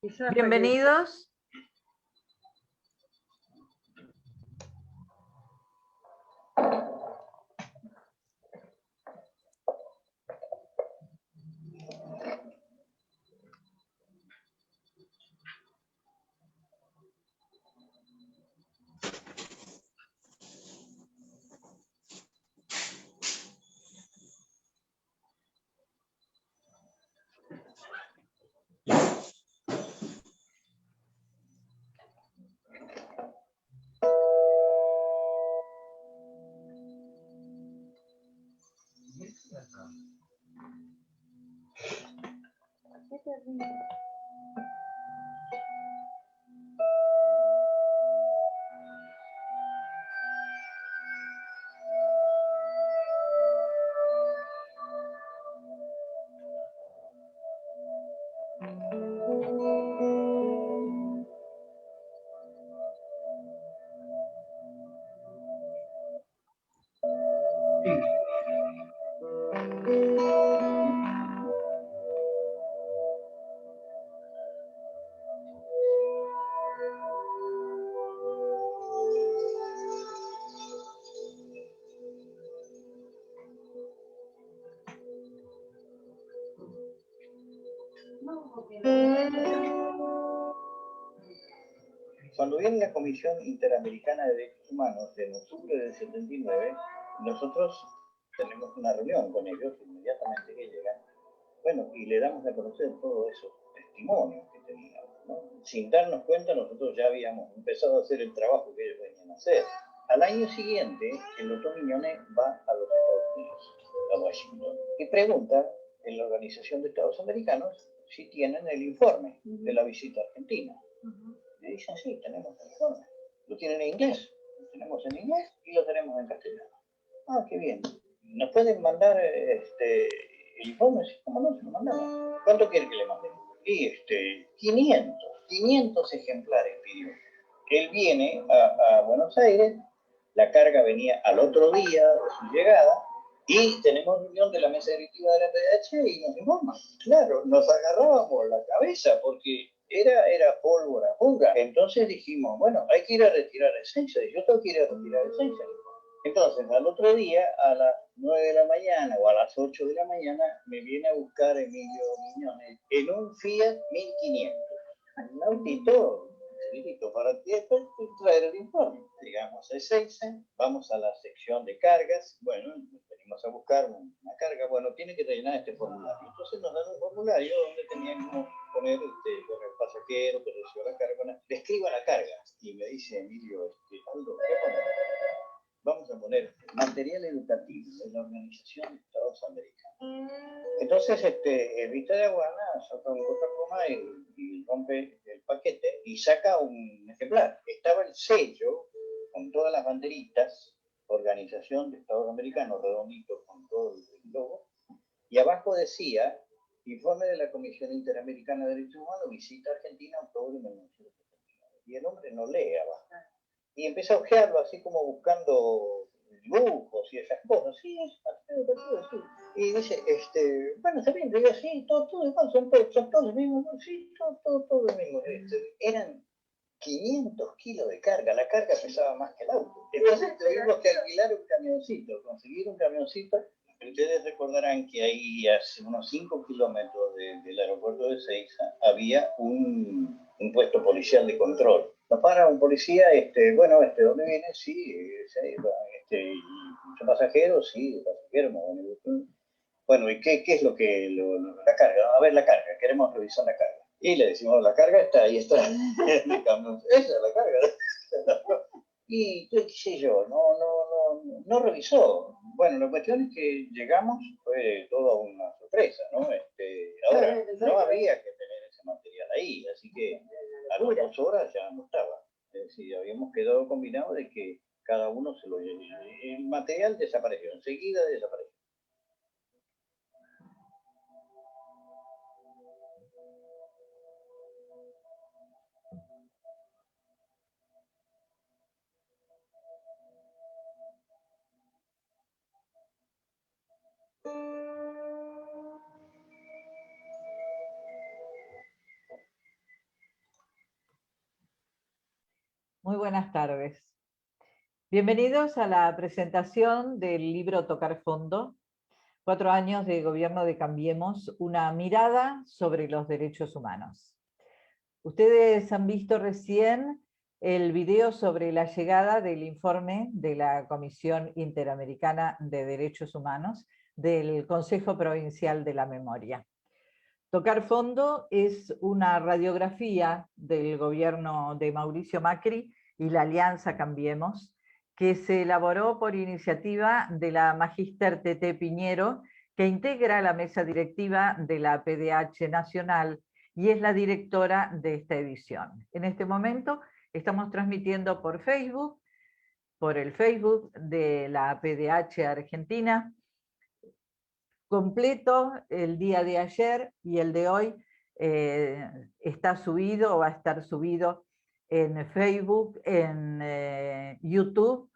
Bienvenidos. Cuando viene la Comisión Interamericana de Derechos Humanos en octubre del 79, nosotros tenemos una reunión con ellos inmediatamente que llegan. Bueno, y le damos a conocer todos esos testimonios que teníamos, ¿no? Sin darnos cuenta, nosotros ya habíamos empezado a hacer el trabajo que ellos venían a hacer. Al año siguiente, el doctor Miñones va a los Estados Unidos, a Washington, y pregunta en la Organización de Estados Americanos si tienen el informe de la visita a Argentina. Le dicen, sí, tenemos el informe. Lo tienen en inglés, lo tenemos en inglés y lo tenemos en castellano. Ah, qué bien. ¿Nos pueden mandar el informe? Sí, ¿cómo no? Se lo mandamos. ¿Cuánto quiere que le mandemos? Y 500 ejemplares pidió. Él viene a Buenos Aires, la carga venía al otro día de su llegada, y tenemos reunión de la mesa directiva de la PDH y nos informan. Claro, nos agarrábamos la cabeza porque era pólvora pura. Entonces dijimos, bueno, hay que ir a retirar esencia. Yo tengo que ir a retirar esencia. Entonces, al otro día, a las 9 de la mañana o a las 8 de la mañana, me viene a buscar Emilio Miñones en un Fiat 1500. Un autito, para después traer el informe. Llegamos a Ezeiza, vamos a la sección de cargas. Bueno, venimos a buscar una carga. Bueno, tiene que rellenar este formulario. Entonces nos dan un formulario donde teníamos que poner con el pasajero que recibió la carga. Bueno, le escribo la carga y me dice Emilio, Aldo, ¿qué ponemos? Vamos a poner material educativo de la Organización de Estados Americanos. Entonces, Vita de Aguana saca un cortacoma y rompe el paquete y saca un ejemplar. Estaba el sello con todas las banderitas, Organización de Estados Americanos, redondito con todo el logo, y abajo decía, informe de la Comisión Interamericana de Derechos Humanos, visita Argentina, octubre de 1979. Y el hombre no lee abajo. Y empieza a ojearlo así como buscando dibujos y esas cosas. Sí, es partido, sí. Y dice, bueno, está bien, digo, sí, todo igual, son todos los mismos, sí, todo lo mismo. Eran 500 kilos de carga, la carga pesaba más que el auto. Entonces tuvimos que alquilar un camioncito, conseguir un camioncito. Ustedes recordarán que ahí, hace unos 5 kilómetros del aeropuerto de Ezeiza, había un puesto policial de control. Nos para un policía, ¿dónde viene? Sí, ¿muchos pasajeros? Sí, pasajeros. Bueno, ¿y qué es lo que la carga? A ver la carga, queremos revisar la carga. Y le decimos, la carga está ahí, está en el camión. Esa es la carga. Y qué sé yo, no revisó. Bueno, la cuestión es que llegamos, fue toda una sorpresa, ¿no? Ahora, no había que tener ese material ahí, así que a las 2 horas ya no estaba. Es decir, habíamos quedado combinados de que cada uno se lo lleve. El material desapareció, enseguida desapareció. Muy buenas tardes. Bienvenidos a la presentación del libro Tocar Fondo, 4 años de gobierno de Cambiemos, una mirada sobre los derechos humanos. Ustedes han visto recién el video sobre la llegada del informe de la Comisión Interamericana de Derechos Humanos del Consejo Provincial de la Memoria. Tocar Fondo es una radiografía del gobierno de Mauricio Macri y la Alianza Cambiemos, que se elaboró por iniciativa de la Magíster Teté Piñero, que integra la mesa directiva de la PDH Nacional y es la directora de esta edición. En este momento estamos transmitiendo por Facebook, por el Facebook de la PDH Argentina, completo el día de ayer y el de hoy está subido o va a estar subido en Facebook, en YouTube,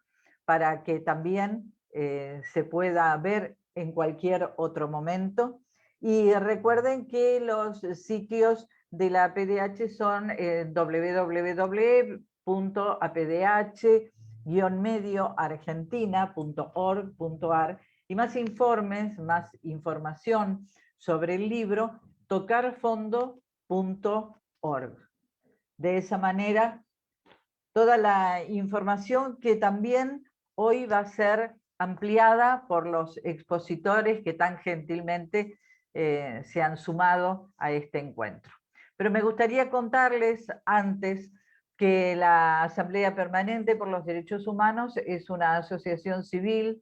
para que también se pueda ver en cualquier otro momento. Y recuerden que los sitios de la PDH son www.apdh-medioargentina.org.ar y más informes, más información sobre el libro, tocarfondo.org. De esa manera, toda la información que también hoy va a ser ampliada por los expositores que tan gentilmente se han sumado a este encuentro. Pero me gustaría contarles antes que la Asamblea Permanente por los Derechos Humanos es una asociación civil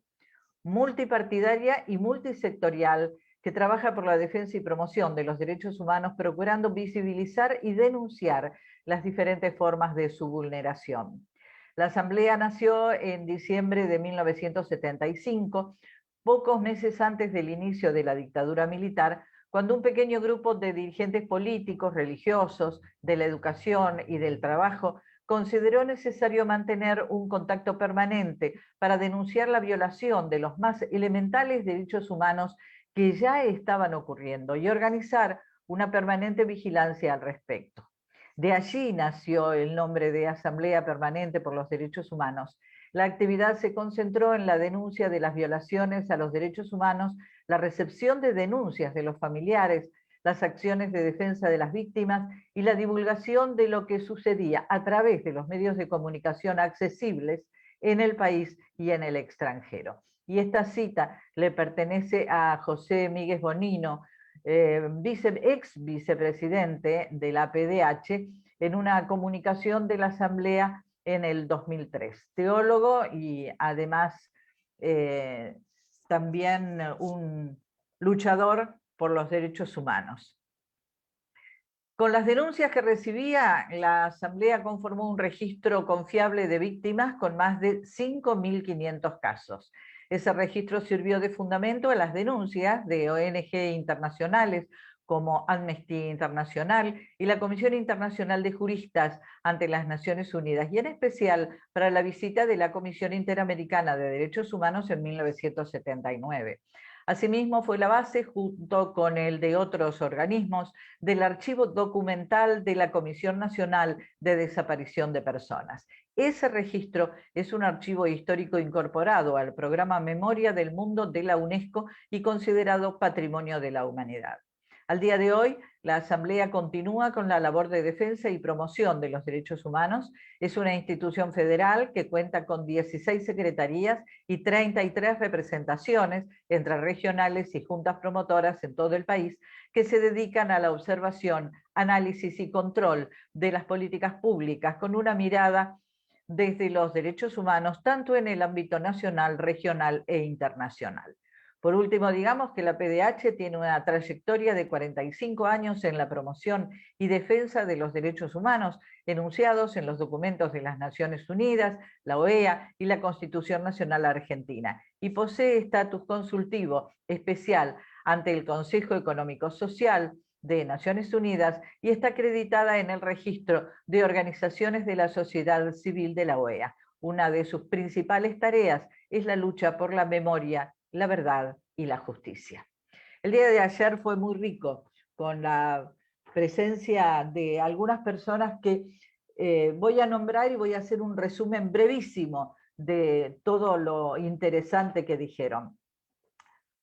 multipartidaria y multisectorial que trabaja por la defensa y promoción de los derechos humanos, procurando visibilizar y denunciar las diferentes formas de su vulneración. La Asamblea nació en diciembre de 1975, pocos meses antes del inicio de la dictadura militar, cuando un pequeño grupo de dirigentes políticos, religiosos, de la educación y del trabajo consideró necesario mantener un contacto permanente para denunciar la violación de los más elementales derechos humanos que ya estaban ocurriendo y organizar una permanente vigilancia al respecto. De allí nació el nombre de Asamblea Permanente por los Derechos Humanos. La actividad se concentró en la denuncia de las violaciones a los derechos humanos, la recepción de denuncias de los familiares, las acciones de defensa de las víctimas y la divulgación de lo que sucedía a través de los medios de comunicación accesibles en el país y en el extranjero. Y esta cita le pertenece a José Míguez Bonino, ex vicepresidente de la PDH, en una comunicación de la Asamblea en el 2003. Teólogo y además también un luchador por los derechos humanos. Con las denuncias que recibía, la Asamblea conformó un registro confiable de víctimas con más de 5.500 casos. Ese registro sirvió de fundamento a las denuncias de ONG internacionales como Amnesty Internacional y la Comisión Internacional de Juristas ante las Naciones Unidas, y en especial para la visita de la Comisión Interamericana de Derechos Humanos en 1979. Asimismo, fue la base, junto con el de otros organismos, del archivo documental de la Comisión Nacional de Desaparición de Personas. Ese registro es un archivo histórico incorporado al programa Memoria del Mundo de la UNESCO y considerado Patrimonio de la Humanidad. Al día de hoy, la Asamblea continúa con la labor de defensa y promoción de los derechos humanos. Es una institución federal que cuenta con 16 secretarías y 33 representaciones entre regionales y juntas promotoras en todo el país que se dedican a la observación, análisis y control de las políticas públicas con una mirada desde los derechos humanos, tanto en el ámbito nacional, regional e internacional. Por último, digamos que la PDH tiene una trayectoria de 45 años en la promoción y defensa de los derechos humanos, enunciados en los documentos de las Naciones Unidas, la OEA y la Constitución Nacional Argentina, y posee estatus consultivo especial ante el Consejo Económico Social de Naciones Unidas y está acreditada en el registro de organizaciones de la sociedad civil de la OEA. Una de sus principales tareas es la lucha por la memoria, la verdad y la justicia. El día de ayer fue muy rico con la presencia de algunas personas que Voy a nombrar y voy a hacer un resumen brevísimo de todo lo interesante que dijeron.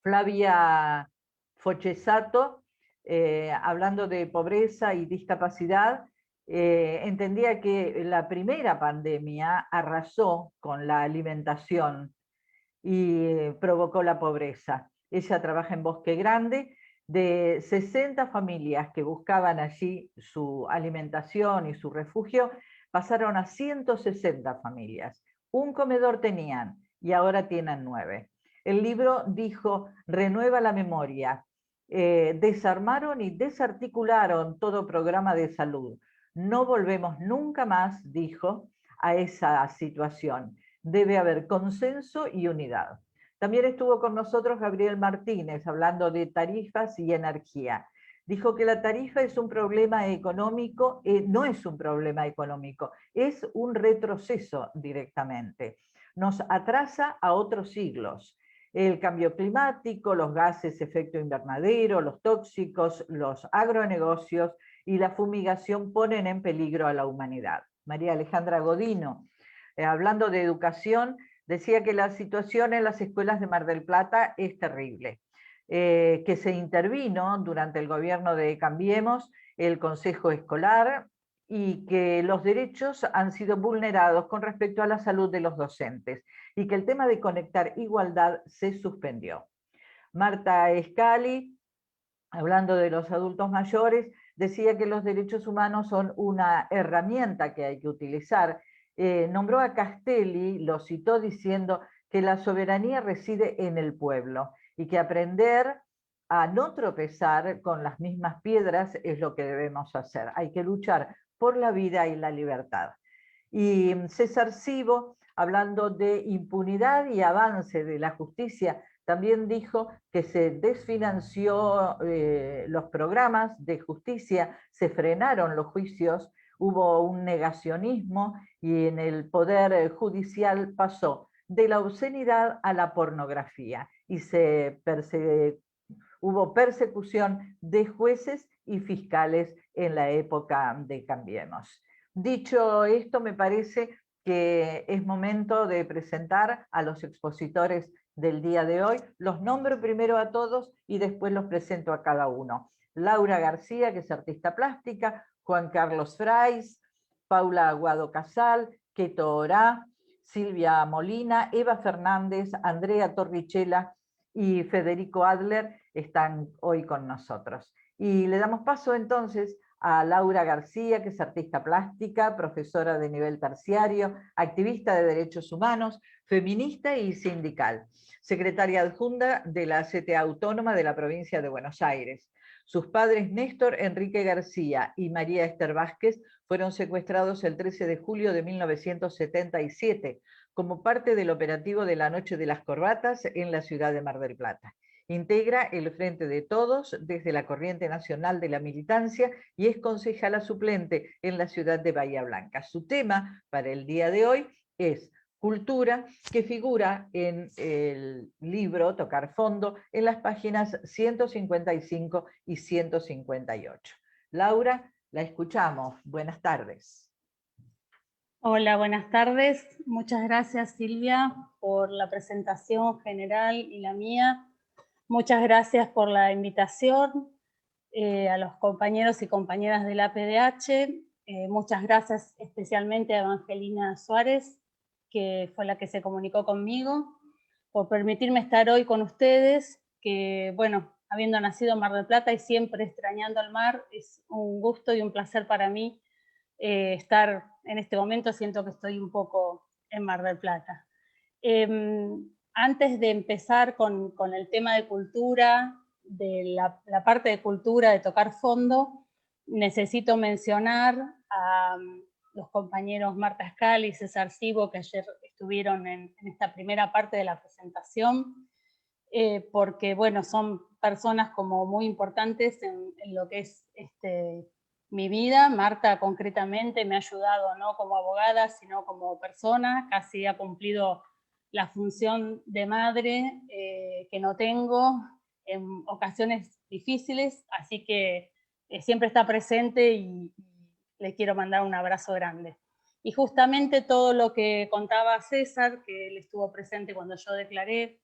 Flavia Fochesato, hablando de pobreza y discapacidad, entendía que la primera pandemia arrasó con la alimentación y provocó la pobreza. Ella trabaja en Bosque Grande. De 60 familias que buscaban allí su alimentación y su refugio, pasaron a 160 familias. Un comedor tenían y ahora tienen 9. El libro dijo, renueva la memoria. Desarmaron y desarticularon todo programa de salud. No volvemos nunca más, dijo, a esa situación. Debe haber consenso y unidad. También estuvo con nosotros Gabriel Martínez hablando de tarifas y energía. Dijo que la tarifa es un problema económico, no es un problema económico, es un retroceso directamente. Nos atrasa a otros siglos. El cambio climático, los gases efecto invernadero, los tóxicos, los agronegocios y la fumigación ponen en peligro a la humanidad. María Alejandra Godino, hablando de educación, decía que la situación en las escuelas de Mar del Plata es terrible, que se intervino durante el gobierno de Cambiemos el Consejo Escolar y que los derechos han sido vulnerados con respecto a la salud de los docentes y que el tema de conectar igualdad se suspendió. Marta Escali, hablando de los adultos mayores, decía que los derechos humanos son una herramienta que hay que utilizar. Nombró a Castelli, lo citó diciendo que la soberanía reside en el pueblo y que aprender a no tropezar con las mismas piedras es lo que debemos hacer. Hay que luchar por la vida y la libertad. Y César Cibo, hablando de impunidad y avance de la justicia, también dijo que se desfinanció los programas de justicia, se frenaron los juicios, hubo un negacionismo y en el poder judicial pasó de la obscenidad a la pornografía y hubo persecución de jueces y fiscales en la época de Cambiemos. Dicho esto, me parece que es momento de presentar a los expositores del día de hoy. Los nombro primero a todos y después los presento a cada uno. Laura García, que es artista plástica, Juan Carlos Frais, Paula Aguado Casal, Keto Orá, Silvia Molina, Eva Fernández, Andrea Torrichela y Federico Adler están hoy con nosotros. Y le damos paso entonces a Laura García, que es artista plástica, profesora de nivel terciario, activista de derechos humanos, feminista y sindical, secretaria adjunta de la CTA Autónoma de la provincia de Buenos Aires. Sus padres Néstor Enrique García y María Esther Vázquez fueron secuestrados el 13 de julio de 1977 como parte del operativo de la Noche de las Corbatas en la ciudad de Mar del Plata. Integra el Frente de Todos desde la Corriente Nacional de la Militancia y es concejala suplente en la ciudad de Bahía Blanca. Su tema para el día de hoy es cultura, que figura en el libro Tocar Fondo en las páginas 155 y 158. Laura, la escuchamos. Buenas tardes. Hola, buenas tardes. Muchas gracias, Silvia, por la presentación general y la mía. Muchas gracias por la invitación a los compañeros y compañeras del APDH. Muchas gracias especialmente a Evangelina Suárez, que fue la que se comunicó conmigo, por permitirme estar hoy con ustedes, que, bueno, habiendo nacido en Mar del Plata y siempre extrañando al mar, es un gusto y un placer para mí estar en este momento. Siento que estoy un poco en Mar del Plata. Antes de empezar con el tema de cultura, de la parte de cultura, de tocar fondo, necesito mencionar a los compañeros Marta Escali y César Cibo, que ayer estuvieron en esta primera parte de la presentación, porque bueno, son personas como muy importantes en lo que es mi vida. Marta concretamente me ha ayudado no como abogada, sino como persona, casi ha cumplido la función de madre que no tengo en ocasiones difíciles, así que siempre está presente y le quiero mandar un abrazo grande. Y justamente todo lo que contaba César, que él estuvo presente cuando yo declaré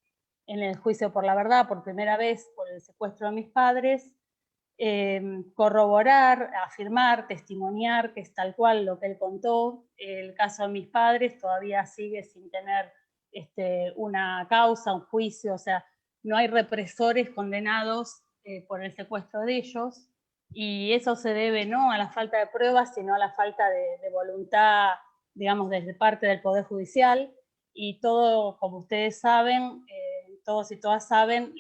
en el juicio por la verdad por primera vez por el secuestro de mis padres, corroborar, afirmar, testimoniar que es tal cual lo que él contó. El caso de mis padres todavía sigue sin tener una causa, un juicio, o sea, no hay represores condenados por el secuestro de ellos, y eso se debe no a la falta de pruebas, sino a la falta de voluntad, digamos, desde parte del Poder Judicial, y todo, como ustedes saben, todos y todas saben,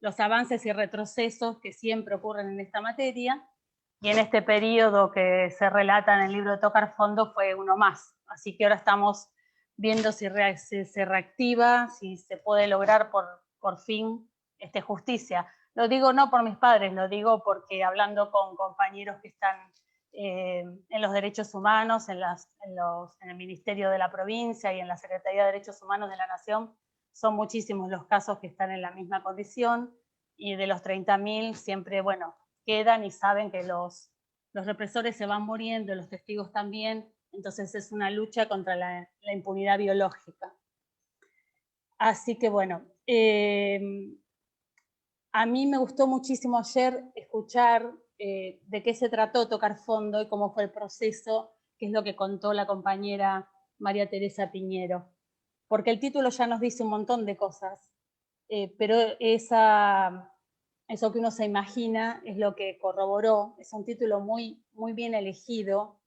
los avances y retrocesos que siempre ocurren en esta materia, y en este periodo que se relata en el libro de Tocar Fondo fue uno más. Así que ahora estamos viendo si se reactiva, si se puede lograr por fin justicia. Lo digo no por mis padres, lo digo porque hablando con compañeros que están en los derechos humanos, en el Ministerio de la Provincia y en la Secretaría de Derechos Humanos de la Nación, son muchísimos los casos que están en la misma condición, y de los 30.000 siempre, bueno, quedan y saben que los represores se van muriendo, los testigos también, entonces es una lucha contra la impunidad biológica. Así que bueno, a mí me gustó muchísimo ayer escuchar de qué se trató Tocar Fondo y cómo fue el proceso, que es lo que contó la compañera María Teresa Piñero. Porque el título ya nos dice un montón de cosas, pero eso que uno se imagina es lo que corroboró. Es un título muy, muy bien elegido,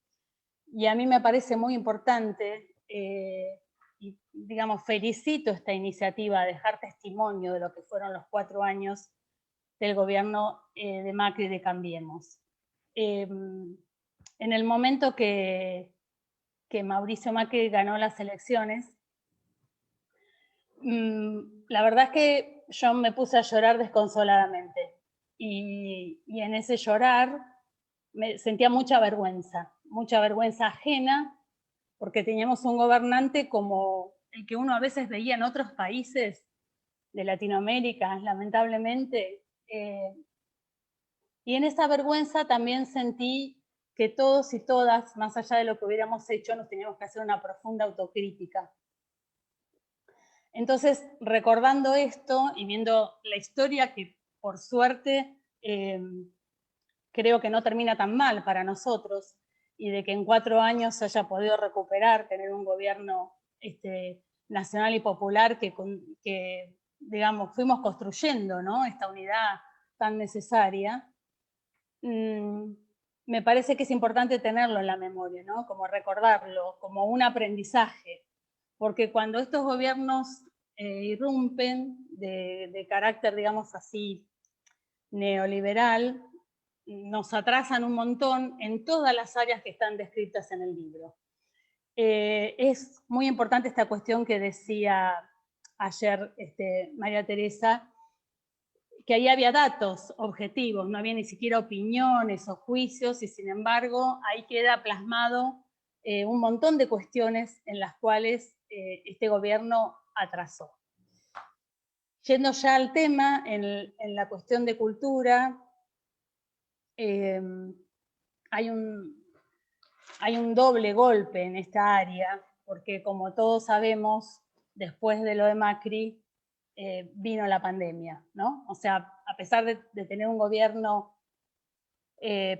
y a mí me parece muy importante, y digamos, felicito esta iniciativa de dejar testimonio de lo que fueron los 4 años del gobierno de Macri de Cambiemos. En el momento que Mauricio Macri ganó las elecciones, la verdad es que yo me puse a llorar desconsoladamente, y en ese llorar me sentía mucha vergüenza ajena, porque teníamos un gobernante como el que uno a veces veía en otros países de Latinoamérica, lamentablemente, y en esa vergüenza también sentí que todos y todas, más allá de lo que hubiéramos hecho, nos teníamos que hacer una profunda autocrítica. Entonces, recordando esto y viendo la historia, que por suerte creo que no termina tan mal para nosotros, y de que en 4 años se haya podido recuperar, tener un gobierno nacional y popular que digamos, fuimos construyendo, ¿no?, esta unidad tan necesaria, me parece que es importante tenerlo en la memoria, ¿no?, como recordarlo, como un aprendizaje, porque cuando estos gobiernos irrumpen de carácter, digamos así, neoliberal, nos atrasan un montón en todas las áreas que están descritas en el libro. Es muy importante esta cuestión que decía ayer María Teresa, que ahí había datos objetivos, no había ni siquiera opiniones o juicios, y sin embargo ahí queda plasmado un montón de cuestiones en las cuales este gobierno atrasó. Yendo ya al tema, en la cuestión de cultura, hay un doble golpe en esta área, porque como todos sabemos, después de lo de Macri, vino la pandemia, ¿no? O sea, a pesar de tener un gobierno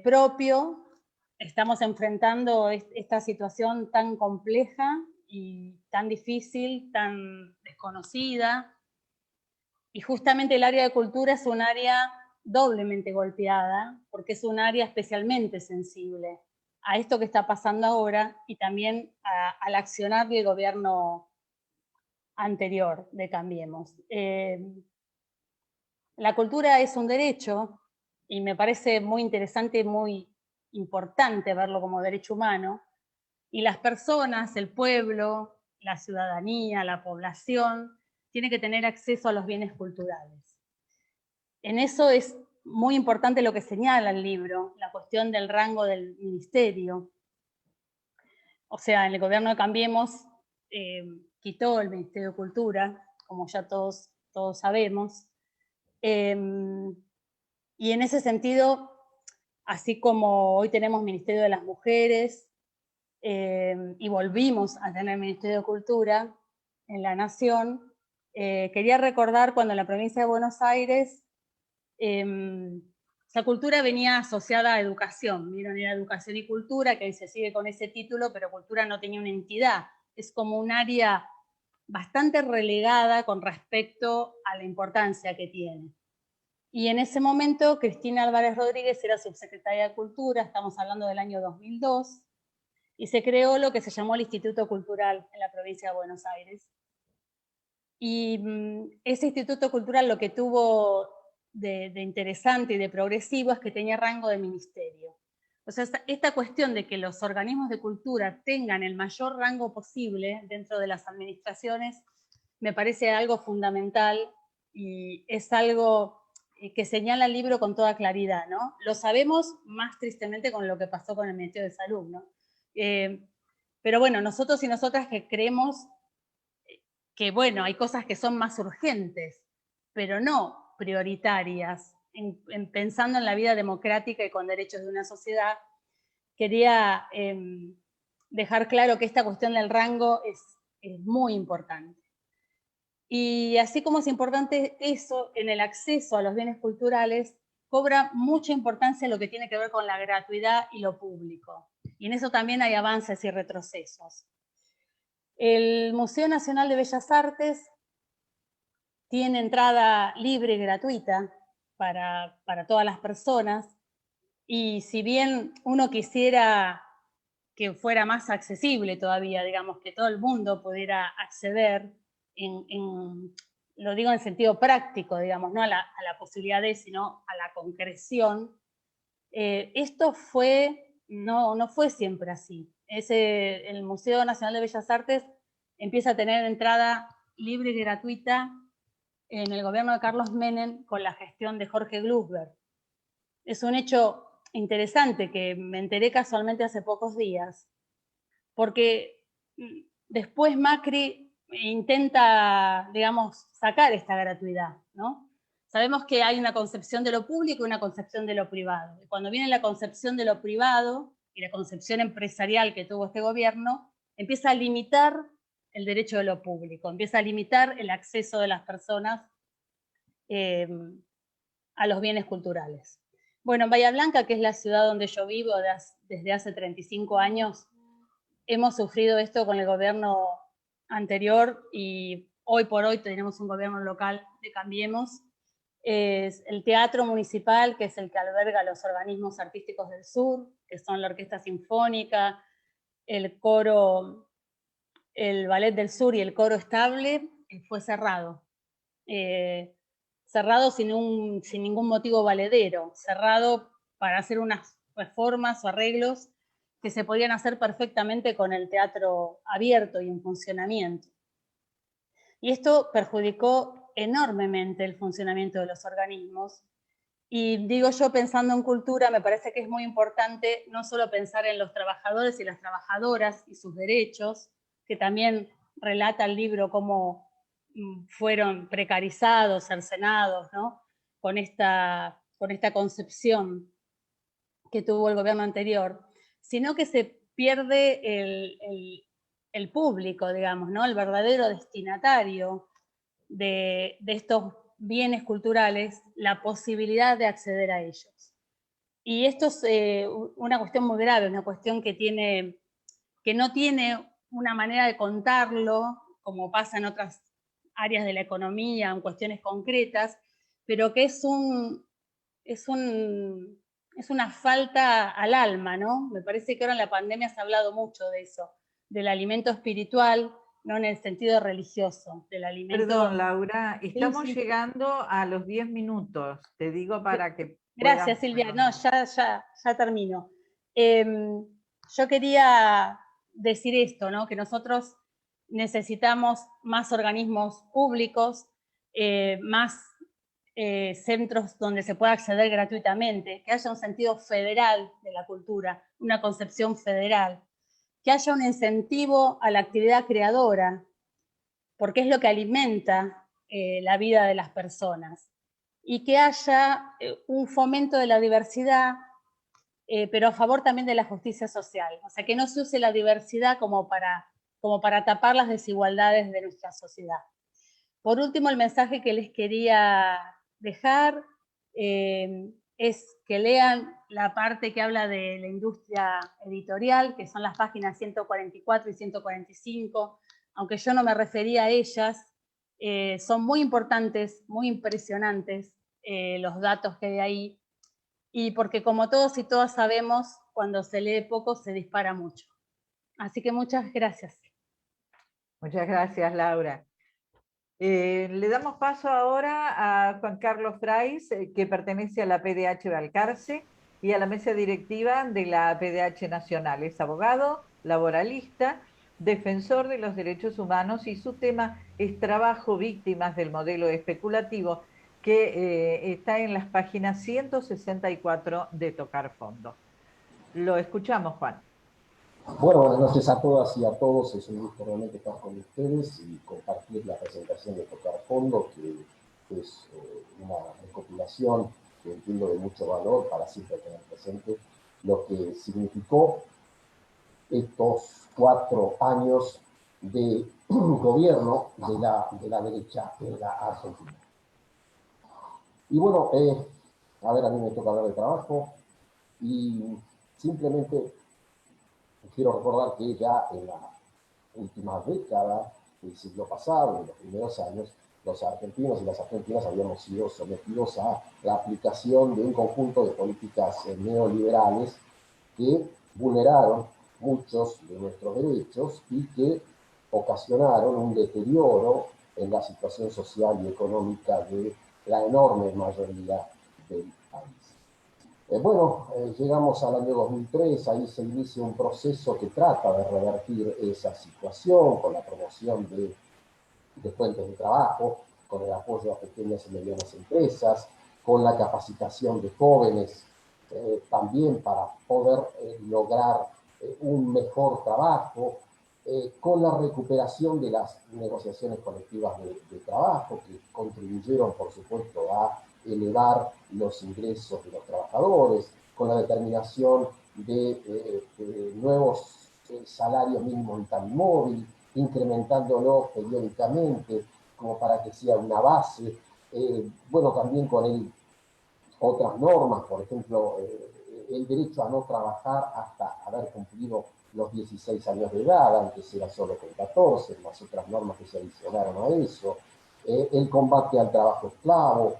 propio, estamos enfrentando esta situación tan compleja y tan difícil, tan desconocida, y justamente el área de cultura es un área doblemente golpeada, porque es un área especialmente sensible a esto que está pasando ahora, y también al accionar del gobierno anterior de Cambiemos. La cultura es un derecho, y me parece muy interesante y muy importante verlo como derecho humano, y las personas, el pueblo, la ciudadanía, la población, tienen que tener acceso a los bienes culturales. En eso es muy importante lo que señala el libro, la cuestión del rango del ministerio. O sea, en el gobierno de Cambiemos quitó el Ministerio de Cultura, como ya todos sabemos, y en ese sentido así como hoy tenemos Ministerio de las Mujeres, y volvimos a tener Ministerio de Cultura en la Nación, quería recordar cuando en la provincia de Buenos Aires la cultura venía asociada a educación, vieron, era educación y cultura, que hoy se sigue con ese título, pero cultura no tenía una entidad, es como un área bastante relegada con respecto a la importancia que tiene. Y en ese momento Cristina Álvarez Rodríguez era subsecretaria de Cultura, estamos hablando del año 2002, y se creó lo que se llamó el Instituto Cultural en la provincia de Buenos Aires. Y ese Instituto Cultural lo que tuvo de interesante y de progresivo es que tenía rango de ministerio. O sea, esta cuestión de que los organismos de cultura tengan el mayor rango posible dentro de las administraciones me parece algo fundamental y es algo que señala el libro con toda claridad, ¿no? Lo sabemos más tristemente con lo que pasó con el Ministerio de Salud, ¿no? Pero bueno, nosotros y nosotras que creemos que, bueno, hay cosas que son más urgentes, pero no prioritarias, pensando en la vida democrática y con derechos de una sociedad, quería dejar claro que esta cuestión del rango es muy importante. Y así como es importante eso, en el acceso a los bienes culturales, cobra mucha importancia lo que tiene que ver con la gratuidad y lo público. Y en eso también hay avances y retrocesos. El Museo Nacional de Bellas Artes tiene entrada libre y gratuita para todas las personas, y si bien uno quisiera que fuera más accesible todavía, digamos, que todo el mundo pudiera acceder, lo digo en sentido práctico, digamos, no a la posibilidad de, sino a la concreción, esto no fue siempre así. El Museo Nacional de Bellas Artes empieza a tener entrada libre y gratuita en el gobierno de Carlos Menem con la gestión de Jorge Glusberg. Es un hecho interesante que me enteré casualmente hace pocos días, porque después Macri intenta, digamos, sacar esta gratuidad, ¿no? Sabemos que hay una concepción de lo público y una concepción de lo privado. Y cuando viene la concepción de lo privado y la concepción empresarial que tuvo este gobierno, empieza a limitar el derecho de lo público, empieza a limitar el acceso de las personas a los bienes culturales. Bueno, en Bahía Blanca, que es la ciudad donde yo vivo desde hace 35 años, hemos sufrido esto con el gobierno anterior y hoy por hoy tenemos un gobierno local de Cambiemos. Es el Teatro Municipal, que es el que alberga los organismos artísticos del sur, que son la Orquesta Sinfónica, el Coro, el Ballet del Sur y el Coro Estable, fue cerrado. Cerrado sin ningún motivo valedero, cerrado para hacer unas reformas o arreglos que se podían hacer perfectamente con el teatro abierto y en funcionamiento. Y esto perjudicó enormemente el funcionamiento de los organismos. Y digo yo, pensando en cultura, me parece que es muy importante no solo pensar en los trabajadores y las trabajadoras y sus derechos, que también relata el libro cómo fueron precarizados, cercenados, ¿no? con esta concepción que tuvo el gobierno anterior, sino que se pierde el público, digamos, ¿no? El verdadero destinatario de estos bienes culturales, la posibilidad de acceder a ellos. Y esto es una cuestión muy grave, una cuestión que no tiene una manera de contarlo, como pasa en otras áreas de la economía, en cuestiones concretas, pero que es una falta al alma, ¿no? Me parece que ahora en la pandemia se ha hablado mucho de eso, del alimento espiritual, no en el sentido religioso, del alimento... Perdón, Laura, estamos sí. llegando a los 10 minutos, te digo para que Gracias, Silvia. No, ya termino. Yo quería decir esto, ¿no? Que nosotros necesitamos más organismos públicos, más centros donde se pueda acceder gratuitamente, que haya un sentido federal de la cultura, una concepción federal, que haya un incentivo a la actividad creadora, porque es lo que alimenta la vida de las personas, y que haya un fomento de la diversidad pero a favor también de la justicia social. O sea, que no se use la diversidad como para tapar las desigualdades de nuestra sociedad. Por último, el mensaje que les quería dejar es que lean la parte que habla de la industria editorial, que son las páginas 144 y 145, aunque yo no me refería a ellas, son muy importantes, muy impresionantes los datos que hay ahí, y porque como todos y todas sabemos, cuando se lee poco se dispara mucho. Así que muchas gracias. Muchas gracias, Laura. Le damos paso ahora a Juan Carlos Fraiz, que pertenece a la PDH Balcarce y a la mesa directiva de la PDH Nacional. Es abogado, laboralista, defensor de los derechos humanos y su tema es trabajo víctimas del modelo especulativo, que está en las páginas 164 de Tocar Fondo. Lo escuchamos, Juan. Bueno, buenas noches a todas y a todos. Es un gusto realmente estar con ustedes y compartir la presentación de Tocar Fondo, que es una recopilación que entiendo de mucho valor para siempre tener presente lo que significó estos 4 años de gobierno de la derecha en la Argentina. Y bueno, a ver, a mí me toca hablar de trabajo y simplemente quiero recordar que ya en la última década del siglo pasado, en los primeros años, los argentinos y las argentinas habíamos sido sometidos a la aplicación de un conjunto de políticas neoliberales que vulneraron muchos de nuestros derechos y que ocasionaron un deterioro en la situación social y económica de la enorme mayoría del país. Llegamos al año 2003, ahí se inicia un proceso que trata de revertir esa situación con la promoción de fuentes de trabajo, con el apoyo a pequeñas y medianas empresas, con la capacitación de jóvenes, también para poder lograr un mejor trabajo, con la recuperación de las negociaciones colectivas de trabajo, que contribuyeron, por supuesto, a elevar los ingresos de los trabajadores, con la determinación de nuevos salarios mínimos vital y móvil, incrementándolos periódicamente como para que sea una base, también con otras normas, por ejemplo, el derecho a no trabajar hasta haber cumplido los 16 años de edad, antes era solo con 14, las otras normas que se adicionaron a eso, el combate al trabajo esclavo,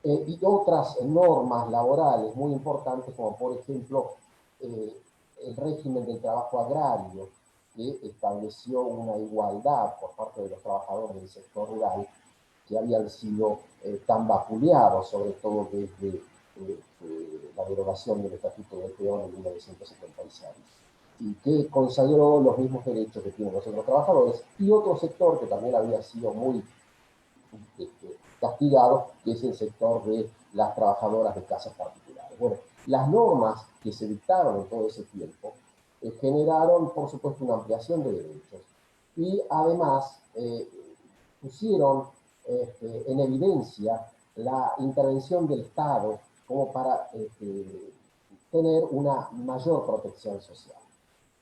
y otras normas laborales muy importantes, como por ejemplo el régimen del trabajo agrario, que estableció una igualdad por parte de los trabajadores del sector rural que habían sido tan vapuleados, sobre todo desde la derogación del Estatuto del Peón en 1976, y que consagró los mismos derechos que tienen los otros trabajadores, y otro sector que también había sido muy castigado, que es el sector de las trabajadoras de casas particulares. Bueno, las normas que se dictaron en todo ese tiempo generaron, por supuesto, una ampliación de derechos y además pusieron en evidencia la intervención del Estado como para tener una mayor protección social.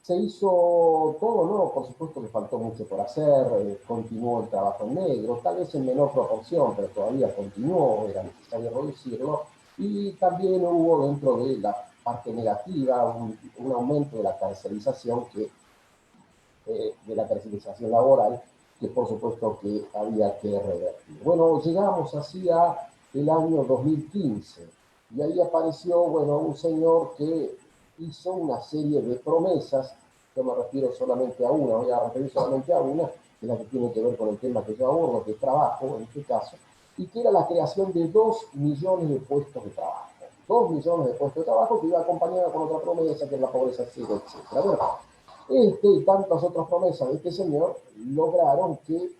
Se hizo todo, ¿no? Por supuesto que faltó mucho por hacer, continuó el trabajo en negro, tal vez en menor proporción, pero todavía continuó, era necesario reducirlo, y también hubo dentro de la parte negativa un aumento de la tercerización, de la tercerización laboral, que por supuesto que había que revertir. Bueno, llegamos así a el año 2015, y ahí apareció, un señor que hizo una serie de promesas. Yo me refiero solamente a una, voy a referir solamente a una, que es la que tiene que ver con el tema que yo abordo, que es trabajo, en este caso, y que era la creación de 2 millones de puestos de trabajo. 2 millones de puestos de trabajo que iba acompañada con otra promesa, que es la pobreza cero, etc. Bueno, y tantas otras promesas de este señor lograron que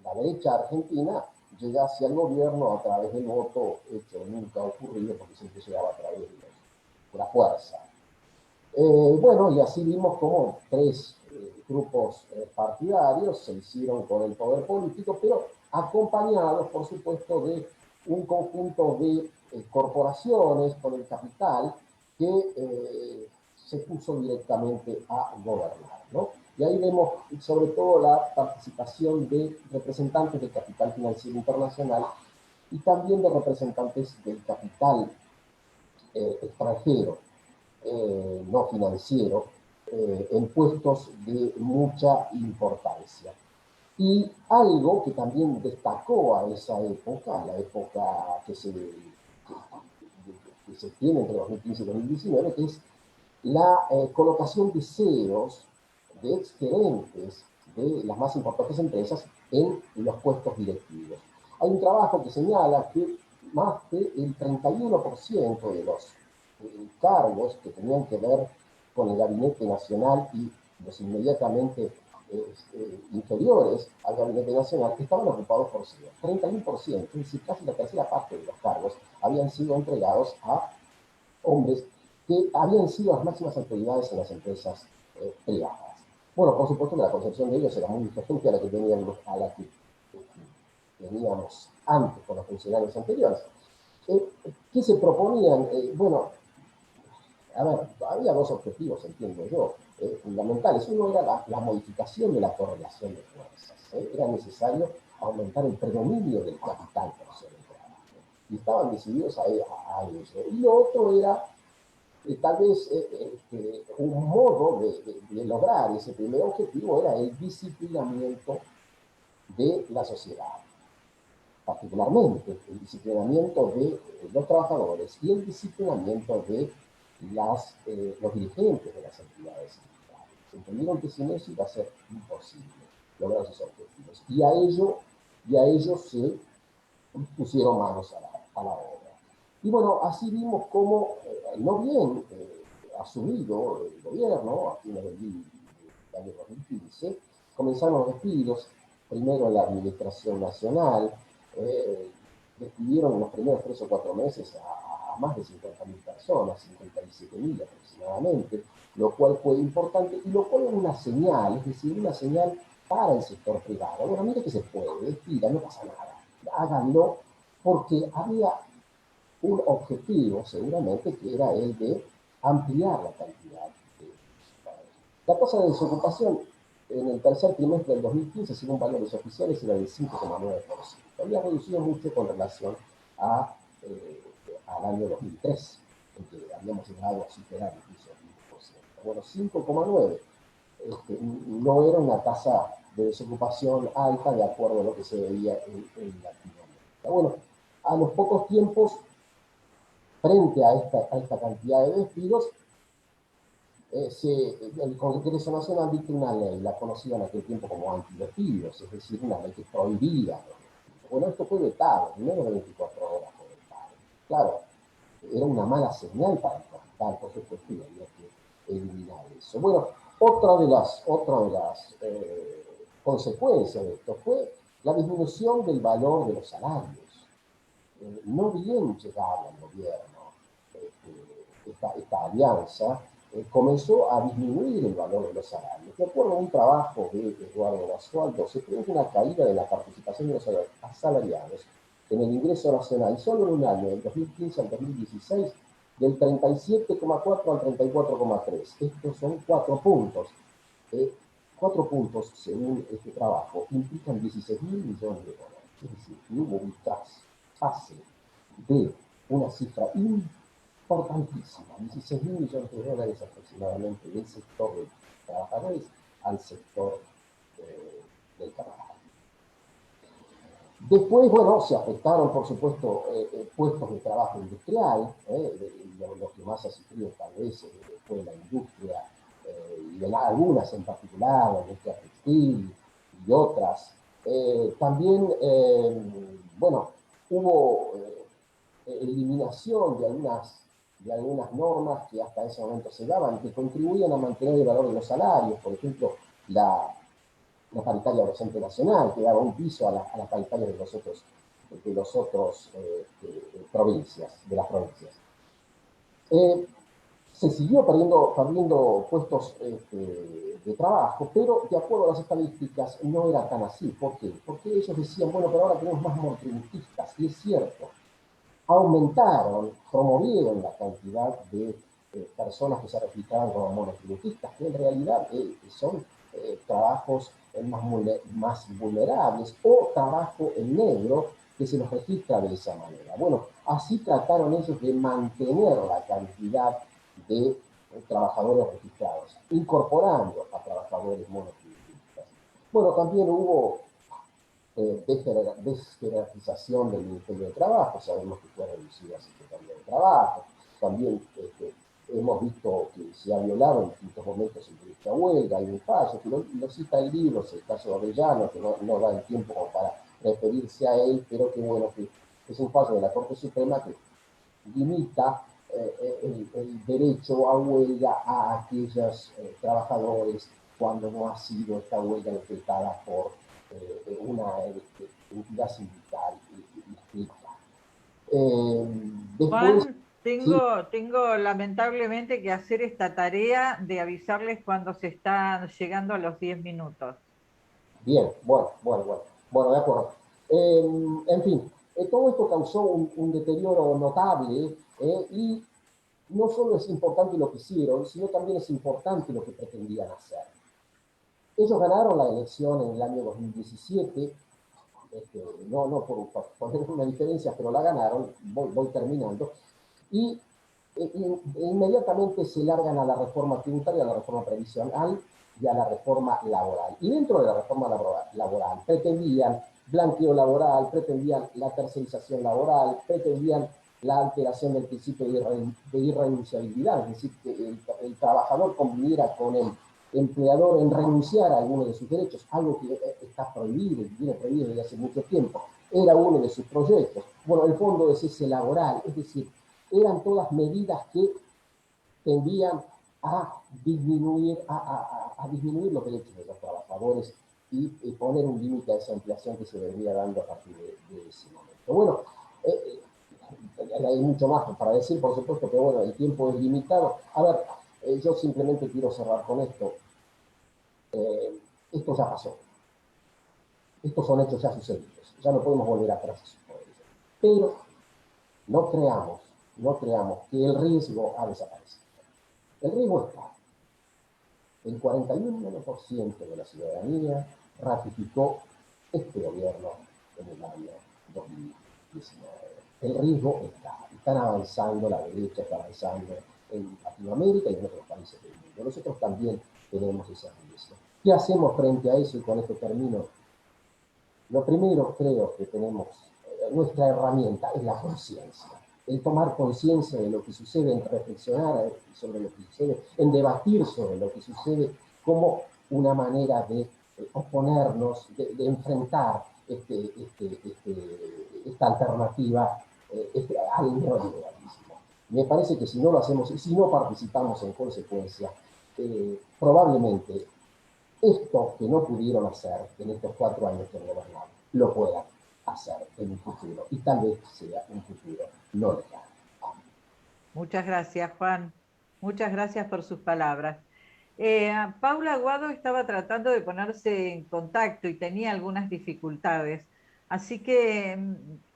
la derecha argentina llegase al gobierno a través del voto, hecho nunca ocurrido porque siempre llegaba a través de la fuerza. Y así vimos como 3 grupos partidarios se hicieron con el poder político, pero acompañados, por supuesto, de un conjunto de corporaciones, por el capital, que se puso directamente a gobernar, ¿no? Y ahí vemos sobre todo la participación de representantes del capital financiero internacional y también de representantes del capital extranjero, no financiero, en puestos de mucha importancia. Y algo que también destacó a esa época, la época que se tiene entre 2015 y 2019, que es la colocación de CEOs, de exgerentes de las más importantes empresas en los puestos directivos. Hay un trabajo que señala que más del 31% de los cargos que tenían que ver con el Gabinete Nacional y los inmediatamente inferiores al Gabinete Nacional estaban ocupados por CEOs. 31%, es decir, casi la tercera parte de los cargos habían sido entregados a hombres que habían sido las máximas autoridades en las empresas privadas. Bueno, por supuesto que la concepción de ellos era muy diferente a la que teníamos antes con los funcionarios anteriores. ¿Qué se proponían? Bueno, a ver, había dos objetivos, entiendo yo, fundamentales. Uno era la modificación de la correlación de fuerzas. Era necesario aumentar el predominio del capital por sobre el trabajo. Y estaban decididos a ello. Y lo otro era tal vez un modo de lograr ese primer objetivo era el disciplinamiento de la sociedad, particularmente el disciplinamiento de los trabajadores y el disciplinamiento de los dirigentes de las entidades sindicales. Entendieron que sin eso iba a ser imposible lograr esos objetivos. Y a ello se pusieron manos a la obra. Y bueno, así vimos cómo, no bien asumido el gobierno a fines del año 2015, comenzaron los despidos, primero en la Administración Nacional, despidieron en los primeros 3 o 4 meses a más de 50.000 personas, 57.000 aproximadamente, lo cual fue importante y lo cual es una señal, es decir, una señal para el sector privado. Bueno, mire que se puede, despida, no pasa nada, háganlo, porque había un objetivo seguramente que era el de ampliar la cantidad de la tasa de desocupación en el tercer trimestre del 2015, según valores oficiales, era del 5,9%. Había reducido mucho con relación al año 2003, en que habíamos llegado a superar incluso el 10%. Bueno, 5,9% no era una tasa de desocupación alta de acuerdo a lo que se veía en Latinoamérica. Bueno, a los pocos tiempos, frente a esta cantidad de despidos, el Congreso Nacional dictó una ley, la conocida en aquel tiempo como antidespidos, es decir, una ley que prohibía los despidos. Bueno, esto fue vetado, en menos de 24 horas fue vetado. Claro, era una mala señal para el capital, por supuesto, y había que eliminar eso. Bueno, otra de las consecuencias de esto fue la disminución del valor de los salarios. No bien llegaba al gobierno esta alianza, comenzó a disminuir el valor de los salarios. De acuerdo a un trabajo de Eduardo Basualdo, se produjo una caída de la participación de los asalariados en el ingreso nacional solo en un año, del 2015 al 2016, del 37,4 al 34,3. Estos son 4 puntos. 4 puntos, según este trabajo, implican 16.000 millones de dólares. Es decir, hubo un traspase de una cifra importantísima, 16.000 millones de dólares aproximadamente del sector de trabajadores al sector del trabajo. Después, bueno, se afectaron, por supuesto, puestos de trabajo industrial, lo que más ha sufrido tal vez fue la industria, y algunas en particular, la industria textil y otras. También, bueno, hubo eliminación de algunas normas que hasta ese momento se daban, que contribuían a mantener el valor de los salarios, por ejemplo, la paritaria docente nacional, que daba un piso a la paritaria de las provincias. Se siguió perdiendo puestos de trabajo, pero de acuerdo a las estadísticas no era tan así. ¿Por qué? Porque ellos decían, bueno, pero ahora tenemos más monotributistas, y es cierto. promovieron la cantidad de personas que se registraban como monotributistas, que en realidad son trabajos más vulnerables, o trabajo en negro que se los registra de esa manera. Bueno, así trataron ellos de mantener la cantidad de trabajadores registrados, incorporando a trabajadores monotributistas. Bueno, también hubo desjerarquización del Ministerio de Trabajo, sabemos que fue reducida la Secretaría de Trabajo, también hemos visto que se ha violado en distintos momentos el derecho a huelga, hay un fallo, que lo cita el libro, es el caso de Orellano, que no da el tiempo como para referirse a él, pero que bueno, que es un fallo de la Corte Suprema que limita el derecho a huelga a aquellos trabajadores cuando no ha sido esta huelga decretada por una entidad sindical estricta. Después, Juan, sí, tengo lamentablemente que hacer esta tarea de avisarles cuando se están llegando a los 10 minutos. bien, bueno, de acuerdo. En fin, todo esto causó un deterioro notable y no solo es importante lo que hicieron, sino también es importante lo que pretendían hacer. Ellos ganaron la elección en el año 2017, no por poner una diferencia, pero la ganaron, voy terminando, y inmediatamente se largan a la reforma tributaria, a la reforma previsional y a la reforma laboral. Y dentro de la reforma laboral pretendían blanqueo laboral, pretendían la tercerización laboral, pretendían la alteración del principio de irrenunciabilidad, es decir, que el trabajador conviviera con el empleador en renunciar a alguno de sus derechos, algo que está prohibido y viene prohibido desde hace mucho tiempo. Era uno de sus proyectos. Bueno, el fondo de cese laboral, es decir, eran todas medidas que tendían a disminuir, a disminuir los derechos de los trabajadores y poner un límite a esa ampliación que se venía dando a partir de ese momento. Bueno, hay mucho más para decir, por supuesto, pero bueno, el tiempo es limitado. A ver, yo simplemente quiero cerrar con esto. Esto ya pasó. Estos son hechos ya sucedidos. Ya no podemos volver atrás. Pero no creamos que el riesgo ha desaparecido. El riesgo está. El 41% de la ciudadanía ratificó este gobierno en el año 2019. El riesgo está. Están avanzando, la derecha está avanzando en Latinoamérica y en otros países del mundo. Nosotros también tenemos ese riesgo. ¿Qué hacemos frente a eso? Y con esto termino. Lo primero, creo que tenemos, nuestra herramienta es la conciencia. El tomar conciencia de lo que sucede, en reflexionar sobre lo que sucede, en debatir sobre lo que sucede como una manera de oponernos, de enfrentar esta alternativa al neoliberalismo. Me parece que si no lo hacemos y si no participamos en consecuencia, probablemente esto que no pudieron hacer en estos 4 años que gobernaron, lo puedan hacer en un futuro, y tal vez sea un futuro no lejano. Muchas gracias, Juan. Muchas gracias por sus palabras. Paula Aguado estaba tratando de ponerse en contacto y tenía algunas dificultades. Así que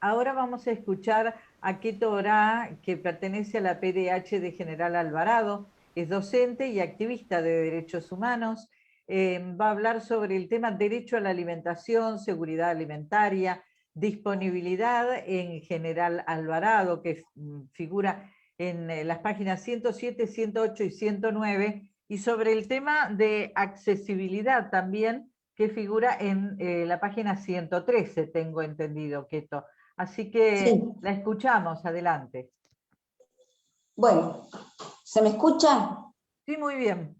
ahora vamos a escuchar a Keto Orá, que pertenece a la PDH de General Alvarado, es docente y activista de derechos humanos. Va a hablar sobre el tema derecho a la alimentación, seguridad alimentaria, disponibilidad en General Alvarado, que figura en las páginas 107, 108 y 109, y sobre el tema de accesibilidad también, que figura en la página 113, tengo entendido, Keto. Así que Sí. la escuchamos, adelante. Bueno, ¿se me escucha? Sí, muy bien.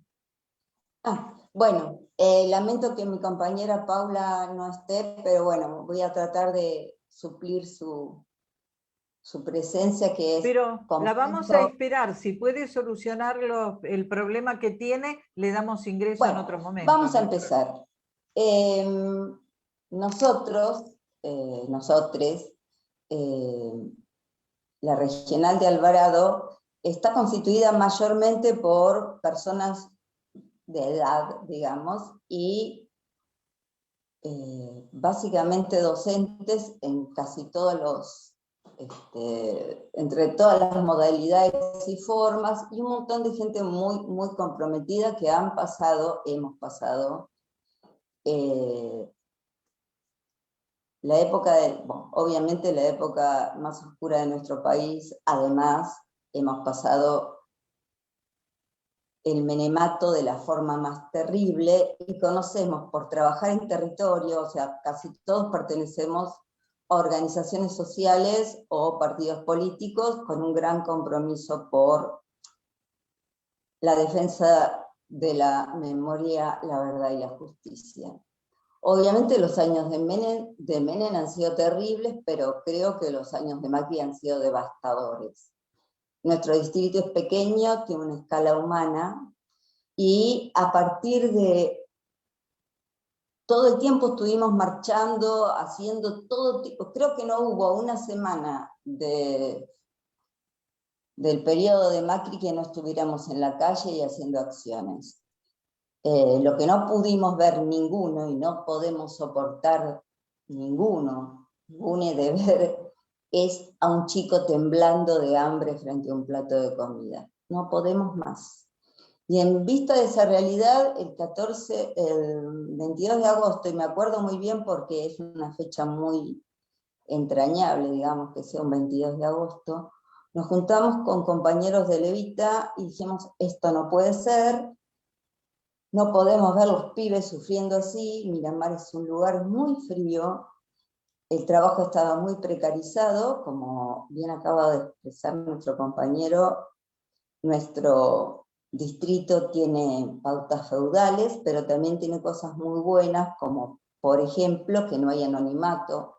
Bueno, lamento que mi compañera Paula no esté, pero bueno, voy a tratar de suplir su presencia, que es Pero la vamos a complejo. esperar. Si puede solucionar el problema que tiene, le damos ingreso en otro Bueno, momento. vamos a empezar. Nosotros, nosotres, la Regional de Alvarado está constituida mayormente por personas de edad, digamos, y básicamente docentes en casi todos entre todas las modalidades y formas, y un montón de gente muy, muy comprometida que hemos pasado la época obviamente la época más oscura de nuestro país. Además hemos pasado el menemato de la forma más terrible, y conocemos, por trabajar en territorio, o sea, casi todos pertenecemos a organizaciones sociales o partidos políticos con un gran compromiso por la defensa de la memoria, la verdad y la justicia. Obviamente los años de Menem han sido terribles, pero creo que los años de Macri han sido devastadores. Nuestro distrito es pequeño, tiene una escala humana, y a partir de todo el tiempo estuvimos marchando, haciendo todo tipo, creo que no hubo una semana del periodo de Macri que no estuviéramos en la calle y haciendo acciones. Lo que no pudimos ver ninguno, y no podemos soportar ninguno de ver, es a un chico temblando de hambre frente a un plato de comida. No podemos más. Y en vista de esa realidad, el 22 de agosto, y me acuerdo muy bien porque es una fecha muy entrañable, digamos, que sea un 22 de agosto, nos juntamos con compañeros de Levita y dijimos, esto no puede ser, no podemos ver los pibes sufriendo así. Miramar es un lugar muy frío, el trabajo estaba muy precarizado, como bien acaba de expresar nuestro compañero. Nuestro distrito tiene pautas feudales, pero también tiene cosas muy buenas, como por ejemplo que no hay anonimato.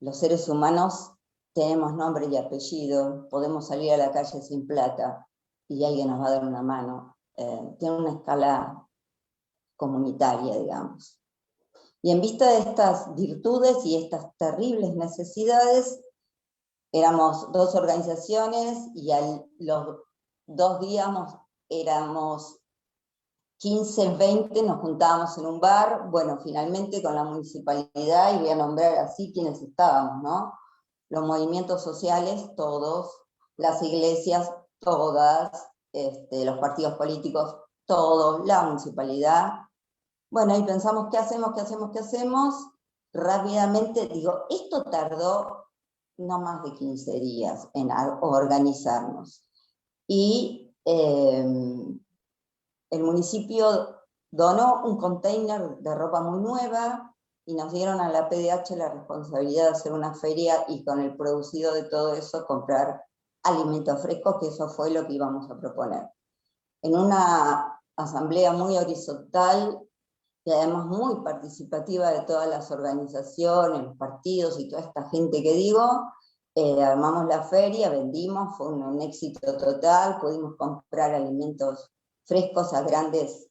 Los seres humanos tenemos nombre y apellido, podemos salir a la calle sin plata y alguien nos va a dar una mano. Tiene una escala comunitaria, digamos. Y en vista de estas virtudes y estas terribles necesidades, éramos 2 organizaciones, y los 2 días éramos 15, 20, nos juntábamos en un bar. Bueno, finalmente con la municipalidad, y voy a nombrar así quienes estábamos, ¿no? Los movimientos sociales, todos, las iglesias, todas, los partidos políticos, todos, la municipalidad. Bueno, y pensamos, ¿qué hacemos? Rápidamente, digo, esto tardó no más de 15 días en organizarnos. Y el municipio donó un container de ropa muy nueva, y nos dieron a la PDH la responsabilidad de hacer una feria, y con el producido de todo eso comprar alimentos frescos, que eso fue lo que íbamos a proponer. En una asamblea muy horizontal, y además muy participativa de todas las organizaciones, los partidos y toda esta gente que digo, armamos la feria, vendimos, fue un éxito total, pudimos comprar alimentos frescos a grandes,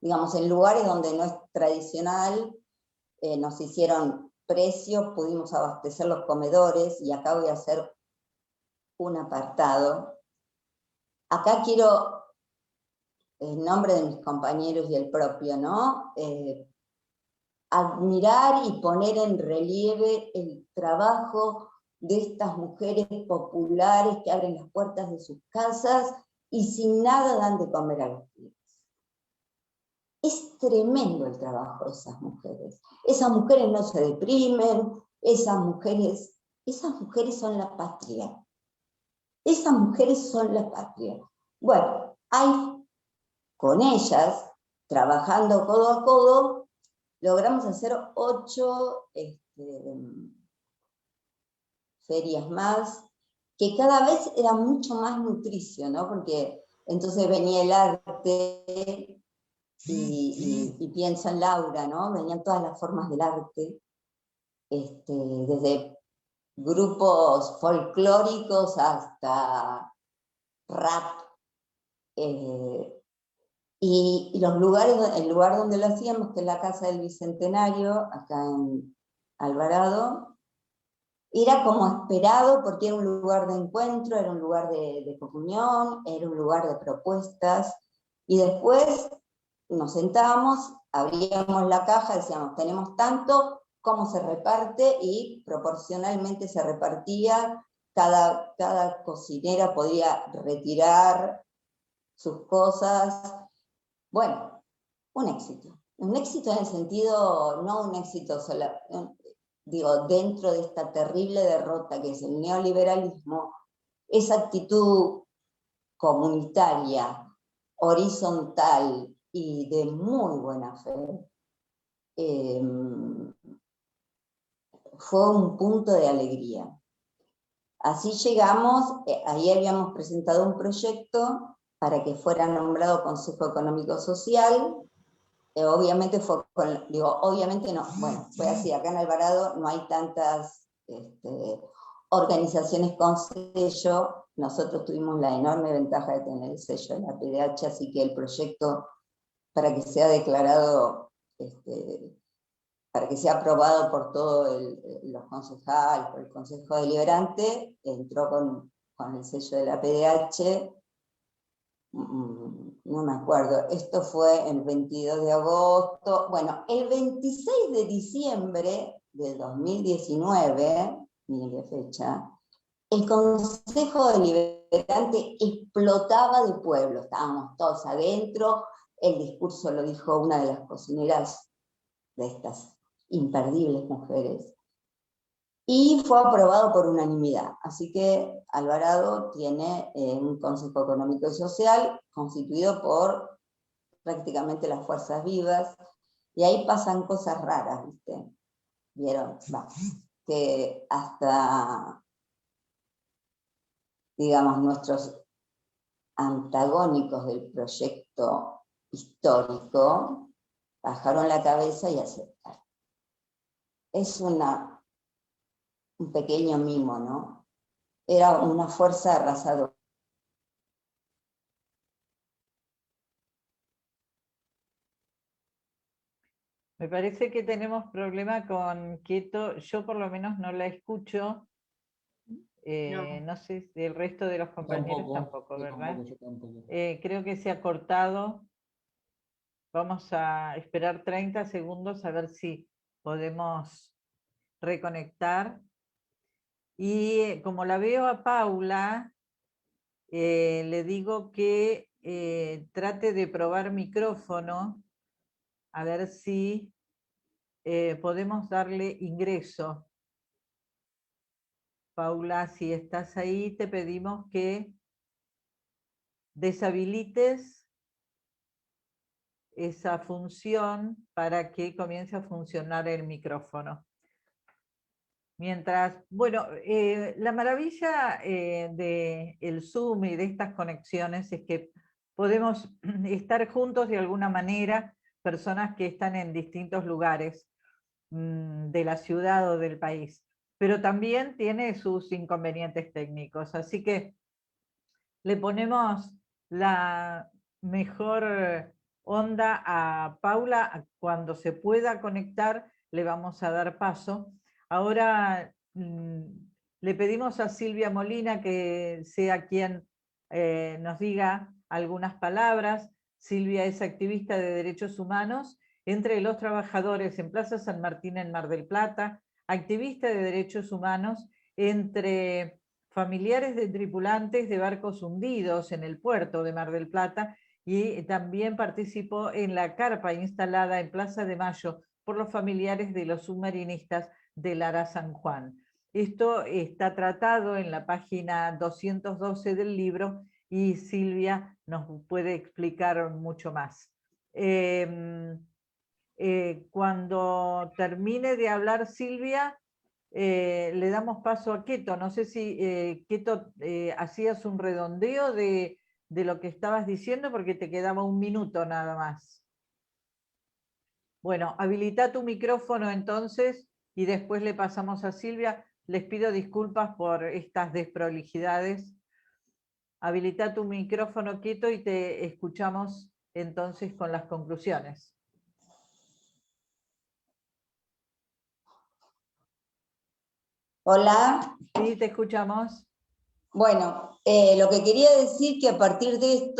digamos, en lugares donde no es tradicional, nos hicieron precios, pudimos abastecer los comedores, y acá voy a hacer un apartado. Acá quiero, en nombre de mis compañeros y el propio, ¿no? Admirar y poner en relieve el trabajo de estas mujeres populares que abren las puertas de sus casas y sin nada dan de comer a los pibes. Es tremendo el trabajo de esas mujeres. Esas mujeres no se deprimen, esas mujeres son la patria. Esas mujeres son la patria. Bueno, con ellas, trabajando codo a codo, logramos hacer 8 ferias más, que cada vez era mucho más nutricio, ¿no? Porque entonces venía el arte, y pienso en Laura, ¿no? Venían todas las formas del arte, desde grupos folclóricos hasta rap, y el lugar donde lo hacíamos, que es la Casa del Bicentenario, acá en Alvarado, era como esperado, porque era un lugar de encuentro, era un lugar de comunión, era un lugar de propuestas, y después nos sentábamos, abríamos la caja, decíamos, tenemos tanto, cómo se reparte, y proporcionalmente se repartía, cada cocinera podía retirar sus cosas. Bueno, un éxito. Un éxito en el sentido, no un éxito solo, digo, dentro de esta terrible derrota que es el neoliberalismo, esa actitud comunitaria, horizontal y de muy buena fe, fue un punto de alegría. Así llegamos, ahí habíamos presentado un proyecto para que fuera nombrado Consejo Económico Social. Obviamente obviamente no, bueno, fue así, acá en Alvarado no hay tantas organizaciones con sello. Nosotros tuvimos la enorme ventaja de tener el sello de la PDH, así que el proyecto, para que sea declarado, para que sea aprobado por todos los concejales, por el Consejo Deliberante, entró con el sello de la PDH. No me acuerdo, esto fue el 22 de agosto, bueno, el 26 de diciembre del 2019, miren qué fecha, el Consejo Deliberante explotaba de pueblo, estábamos todos adentro, el discurso lo dijo una de las cocineras de estas imperdibles mujeres, y fue aprobado por unanimidad. Así que Alvarado tiene un Consejo Económico y Social constituido por prácticamente las fuerzas vivas, y ahí pasan cosas raras, ¿viste? ¿Vieron? Que hasta, digamos, nuestros antagónicos del proyecto histórico bajaron la cabeza y aceptaron. Es un pequeño mimo, ¿no? Era una fuerza arrasadora. Me parece que tenemos problema con Quieto, yo por lo menos no la escucho, no sé si el resto de los compañeros tampoco, ¿verdad? Yo tampoco. Creo que se ha cortado. Vamos a esperar 30 segundos a ver si podemos reconectar. Y como la veo a Paula, le digo que trate de probar micrófono, a ver si podemos darle ingreso. Paula, si estás ahí, te pedimos que deshabilites esa función para que comience a funcionar el micrófono. Mientras, bueno, la maravilla del Zoom y de estas conexiones es que podemos estar juntos de alguna manera, personas que están en distintos lugares de la ciudad o del país, pero también tiene sus inconvenientes técnicos, así que le ponemos la mejor onda a Paula. Cuando se pueda conectar le vamos a dar paso. Ahora le pedimos a Silvia Molina que sea quien nos diga algunas palabras. Silvia es activista de derechos humanos entre los trabajadores en Plaza San Martín en Mar del Plata, activista de derechos humanos entre familiares de tripulantes de barcos hundidos en el puerto de Mar del Plata, y también participó en la carpa instalada en Plaza de Mayo por los familiares de los submarinistas de Lara San Juan. Esto está tratado en la página 212 del libro y Silvia nos puede explicar mucho más. Cuando termine de hablar Silvia, le damos paso a Quieto. No sé si Quieto hacías un redondeo de lo que estabas diciendo, porque te quedaba un minuto nada más. Bueno, habilita tu micrófono entonces y después le pasamos a Silvia. Les pido disculpas por estas desprolijidades. Habilita tu micrófono, Quieto, y te escuchamos entonces con las conclusiones. Hola. Sí, te escuchamos. Bueno, lo que quería decir que a partir de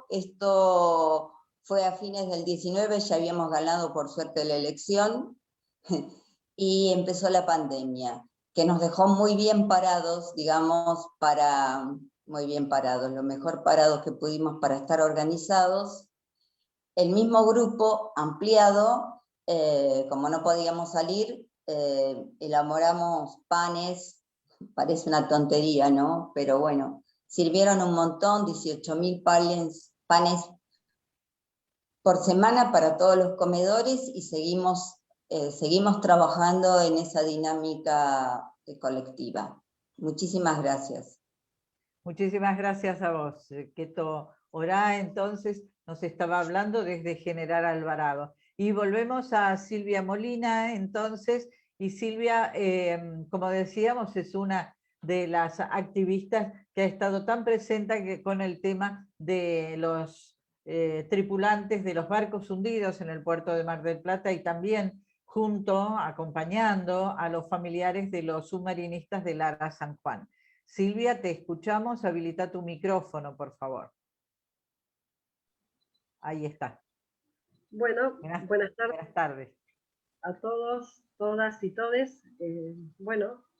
esto fue a fines del 19, ya habíamos ganado por suerte la elección, y empezó la pandemia, que nos dejó muy bien parados, digamos, muy bien parados, lo mejor parados que pudimos para estar organizados. El mismo grupo ampliado, como no podíamos salir, elaboramos panes, parece una tontería, ¿no? Pero bueno, sirvieron un montón, 18.000 panes por semana para todos los comedores y seguimos trabajando en esa dinámica colectiva. Muchísimas gracias. Muchísimas gracias a vos. Keto Orá, entonces, nos estaba hablando desde General Alvarado. Y volvemos a Silvia Molina, entonces, y Silvia, como decíamos, es una de las activistas que ha estado tan presente con el tema de los tripulantes de los barcos hundidos en el puerto de Mar del Plata y también acompañando a los familiares de los submarinistas del Ara San Juan. Silvia, te escuchamos, habilita tu micrófono, por favor. Ahí está. Bueno, buenas tardes. Buenas tardes A todos, todas y todes.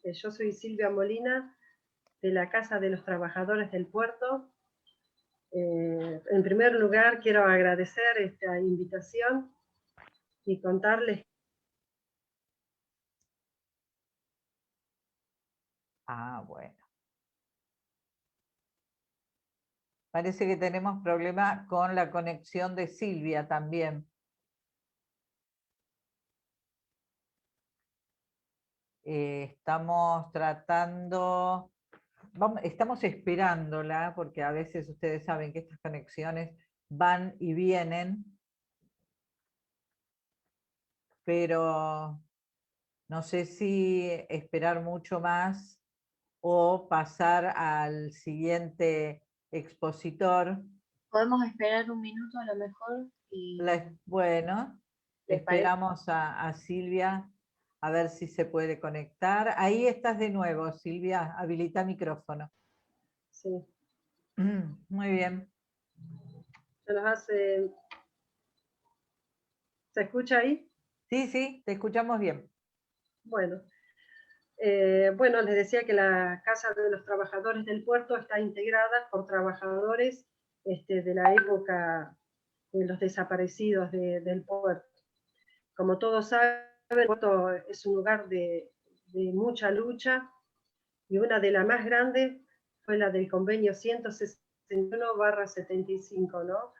Yo soy Silvia Molina, de la Casa de los Trabajadores del Puerto. En primer lugar, quiero agradecer esta invitación y contarles. Bueno. Parece que tenemos problema con la conexión de Silvia también. Estamos tratando, estamos esperándola, porque a veces ustedes saben que estas conexiones van y vienen, pero no sé si esperar mucho más o pasar al siguiente expositor. Podemos esperar un minuto a lo mejor. Bueno, esperamos a Silvia a ver si se puede conectar. Ahí estás de nuevo, Silvia, habilita micrófono. Sí. Muy bien. ¿Se escucha ahí? Sí, te escuchamos bien. Bueno, les decía que la Casa de los Trabajadores del Puerto está integrada por trabajadores de la época de los desaparecidos del puerto. Como todos saben, el puerto es un lugar de mucha lucha, y una de las más grandes fue la del convenio 161/75, ¿no?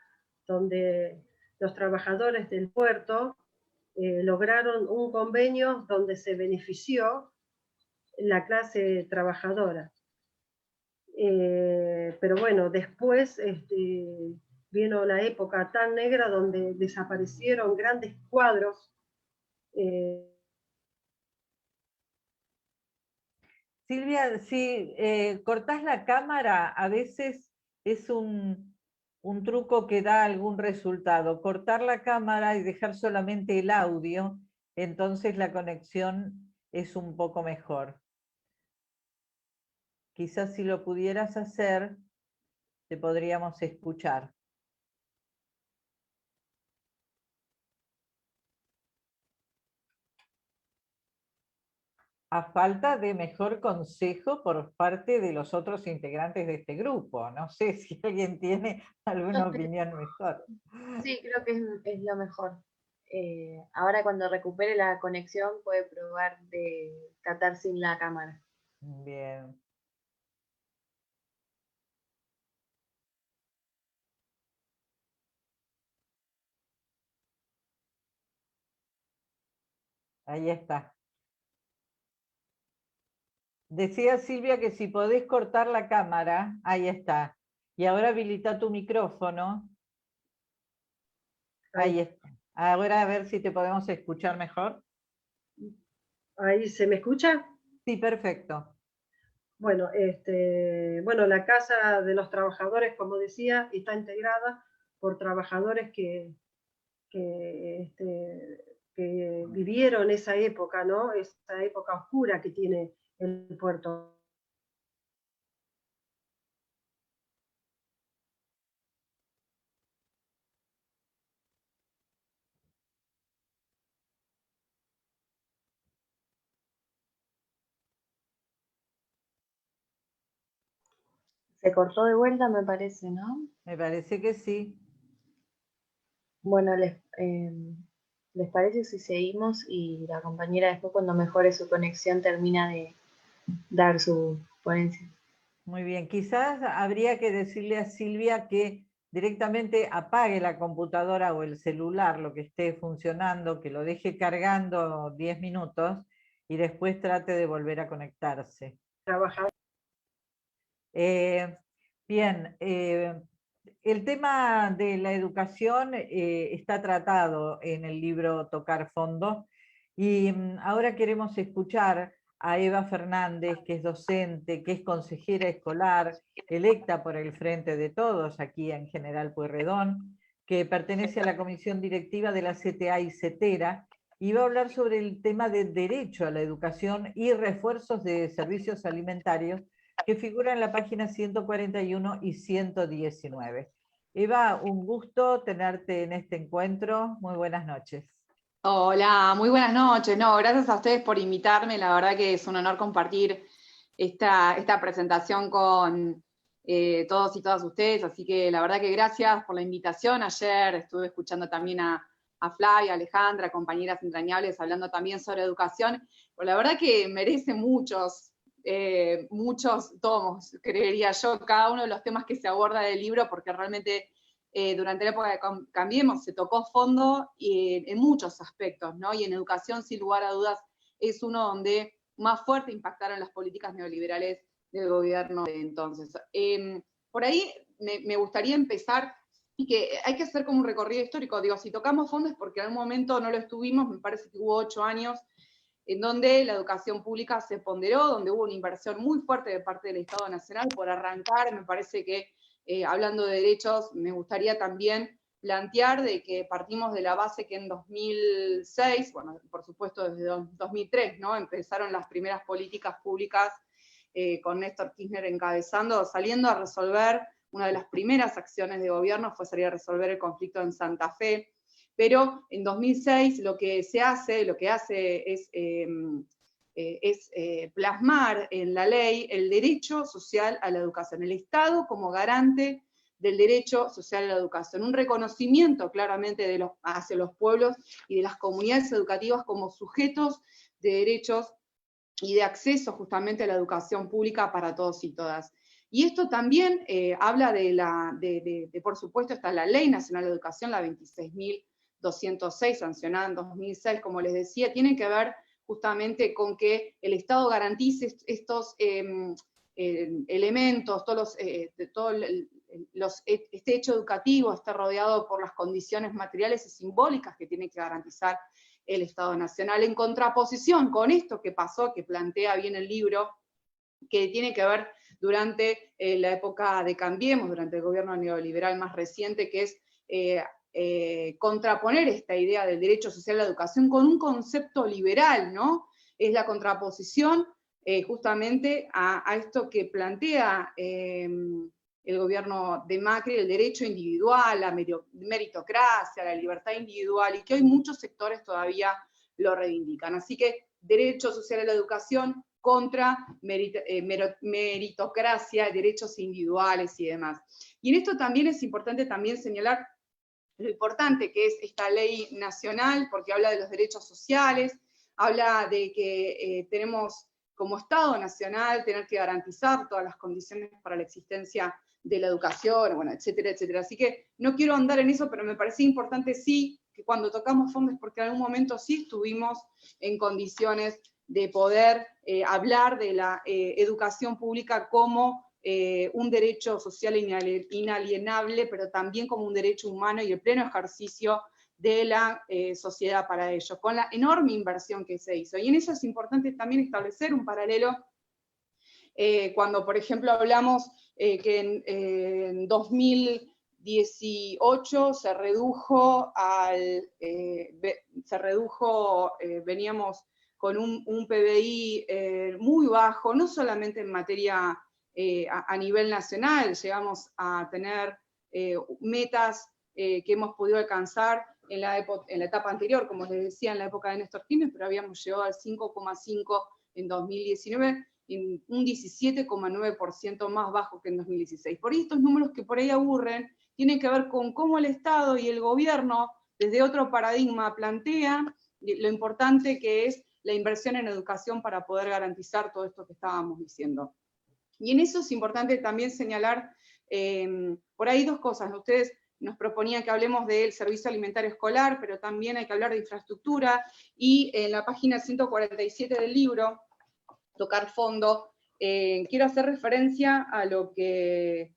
Donde los trabajadores del puerto lograron un convenio donde se benefició la clase trabajadora. Pero bueno, después vino la época tan negra donde desaparecieron grandes cuadros. Silvia, si cortás la cámara, a veces es un truco que da algún resultado. Cortar la cámara y dejar solamente el audio, entonces la conexión es un poco mejor. Quizás si lo pudieras hacer, te podríamos escuchar. A falta de mejor consejo por parte de los otros integrantes de este grupo. No sé si alguien tiene alguna opinión mejor. Sí, creo que es lo mejor. Ahora cuando recupere la conexión puede probar de tratar sin la cámara. Bien. Ahí está. Decía Silvia que si podés cortar la cámara, ahí está. Y ahora habilita tu micrófono. Ahí está. Ahora a ver si te podemos escuchar mejor. ¿Ahí se me escucha? Sí, perfecto. Bueno, la Casa de los Trabajadores, como decía, está integrada por trabajadores que vivieron esa época, ¿no? Esa época oscura que tiene el puerto. Se cortó de vuelta, me parece, ¿no? Me parece que sí. Bueno, ¿les parece si seguimos y la compañera después cuando mejore su conexión termina de dar su ponencia? Muy bien, quizás habría que decirle a Silvia que directamente apague la computadora o el celular, lo que esté funcionando, que lo deje cargando 10 minutos y después trate de volver a conectarse. Trabajar. Bien, el tema de la educación está tratado en el libro Tocar Fondo y ahora queremos escuchar a Eva Fernández, que es docente, que es consejera escolar, electa por el Frente de Todos aquí en General Pueyrredón, que pertenece a la comisión directiva de la CTA y CETERA, y va a hablar sobre el tema del derecho a la educación y refuerzos de servicios alimentarios que figura en la página 141 y 119. Eva, un gusto tenerte en este encuentro. Muy buenas noches. Hola, muy buenas noches. No, gracias a ustedes por invitarme. La verdad que es un honor compartir esta presentación con todos y todas ustedes. Así que la verdad que gracias por la invitación. Ayer estuve escuchando también a Flavia, a Alejandra, compañeras entrañables, hablando también sobre educación. Pero la verdad que merece muchos tomos, creería yo, cada uno de los temas que se aborda del libro, porque realmente durante la época de Cambiemos se tocó fondo en muchos aspectos, ¿no? Y en educación, sin lugar a dudas, es uno donde más fuerte impactaron las políticas neoliberales del gobierno de entonces. Por ahí me gustaría empezar, y que hay que hacer como un recorrido histórico. Digo, si tocamos fondo es porque en algún momento no lo estuvimos, me parece que hubo 8 años en donde la educación pública se ponderó, donde hubo una inversión muy fuerte de parte del Estado Nacional por arrancar. Me parece que, hablando de derechos, me gustaría también plantear de que partimos de la base que en 2006, bueno, por supuesto desde 2003, ¿no? Empezaron las primeras políticas públicas con Néstor Kirchner encabezando, saliendo a resolver, una de las primeras acciones de gobierno fue salir a resolver el conflicto en Santa Fe, pero en 2006 lo que hace es plasmar en la ley el derecho social a la educación, el Estado como garante del derecho social a la educación, un reconocimiento claramente hacia los pueblos y de las comunidades educativas como sujetos de derechos y de acceso justamente a la educación pública para todos y todas. Y esto también habla por supuesto, está la Ley Nacional de Educación, la 26.206, sancionada en 2006, como les decía, tiene que ver justamente con que el Estado garantice estos elementos, este hecho educativo esté rodeado por las condiciones materiales y simbólicas que tiene que garantizar el Estado Nacional, en contraposición con esto que pasó, que plantea bien el libro, que tiene que ver durante la época de Cambiemos, durante el gobierno neoliberal más reciente, que es contraponer esta idea del derecho social a la educación con un concepto liberal, ¿no? Es la contraposición justamente a esto que plantea el gobierno de Macri, el derecho individual, la meritocracia, la libertad individual, y que hoy muchos sectores todavía lo reivindican. Así que derecho social a la educación contra meritocracia, derechos individuales y demás. Y en esto también es importante también señalar lo importante que es esta ley nacional, porque habla de los derechos sociales, habla de que tenemos como Estado Nacional tener que garantizar todas las condiciones para la existencia de la educación, bueno, etcétera, etcétera. Así que no quiero andar en eso, pero me parecía importante sí, que cuando tocamos fondos, porque en algún momento sí estuvimos en condiciones de poder hablar de la educación pública como un derecho social inalienable, pero también como un derecho humano y el pleno ejercicio de la sociedad para ello, con la enorme inversión que se hizo. Y en eso es importante también establecer un paralelo cuando, por ejemplo, hablamos que en 2018 se redujo, veníamos con un PBI muy bajo, no solamente en materia a nivel nacional, llegamos a tener metas que hemos podido alcanzar en la etapa anterior, como les decía, en la época de Néstor Kirchner, pero habíamos llegado al 5,5 en 2019, un 17,9% más bajo que en 2016. Por ahí estos números que por ahí aburren tienen que ver con cómo el Estado y el gobierno, desde otro paradigma, plantean lo importante que es la inversión en educación para poder garantizar todo esto que estábamos diciendo. Y en eso es importante también señalar por ahí dos cosas. Ustedes nos proponían que hablemos del servicio alimentario escolar, pero también hay que hablar de infraestructura, y en la página 147 del libro, Tocar Fondo, quiero hacer referencia a lo que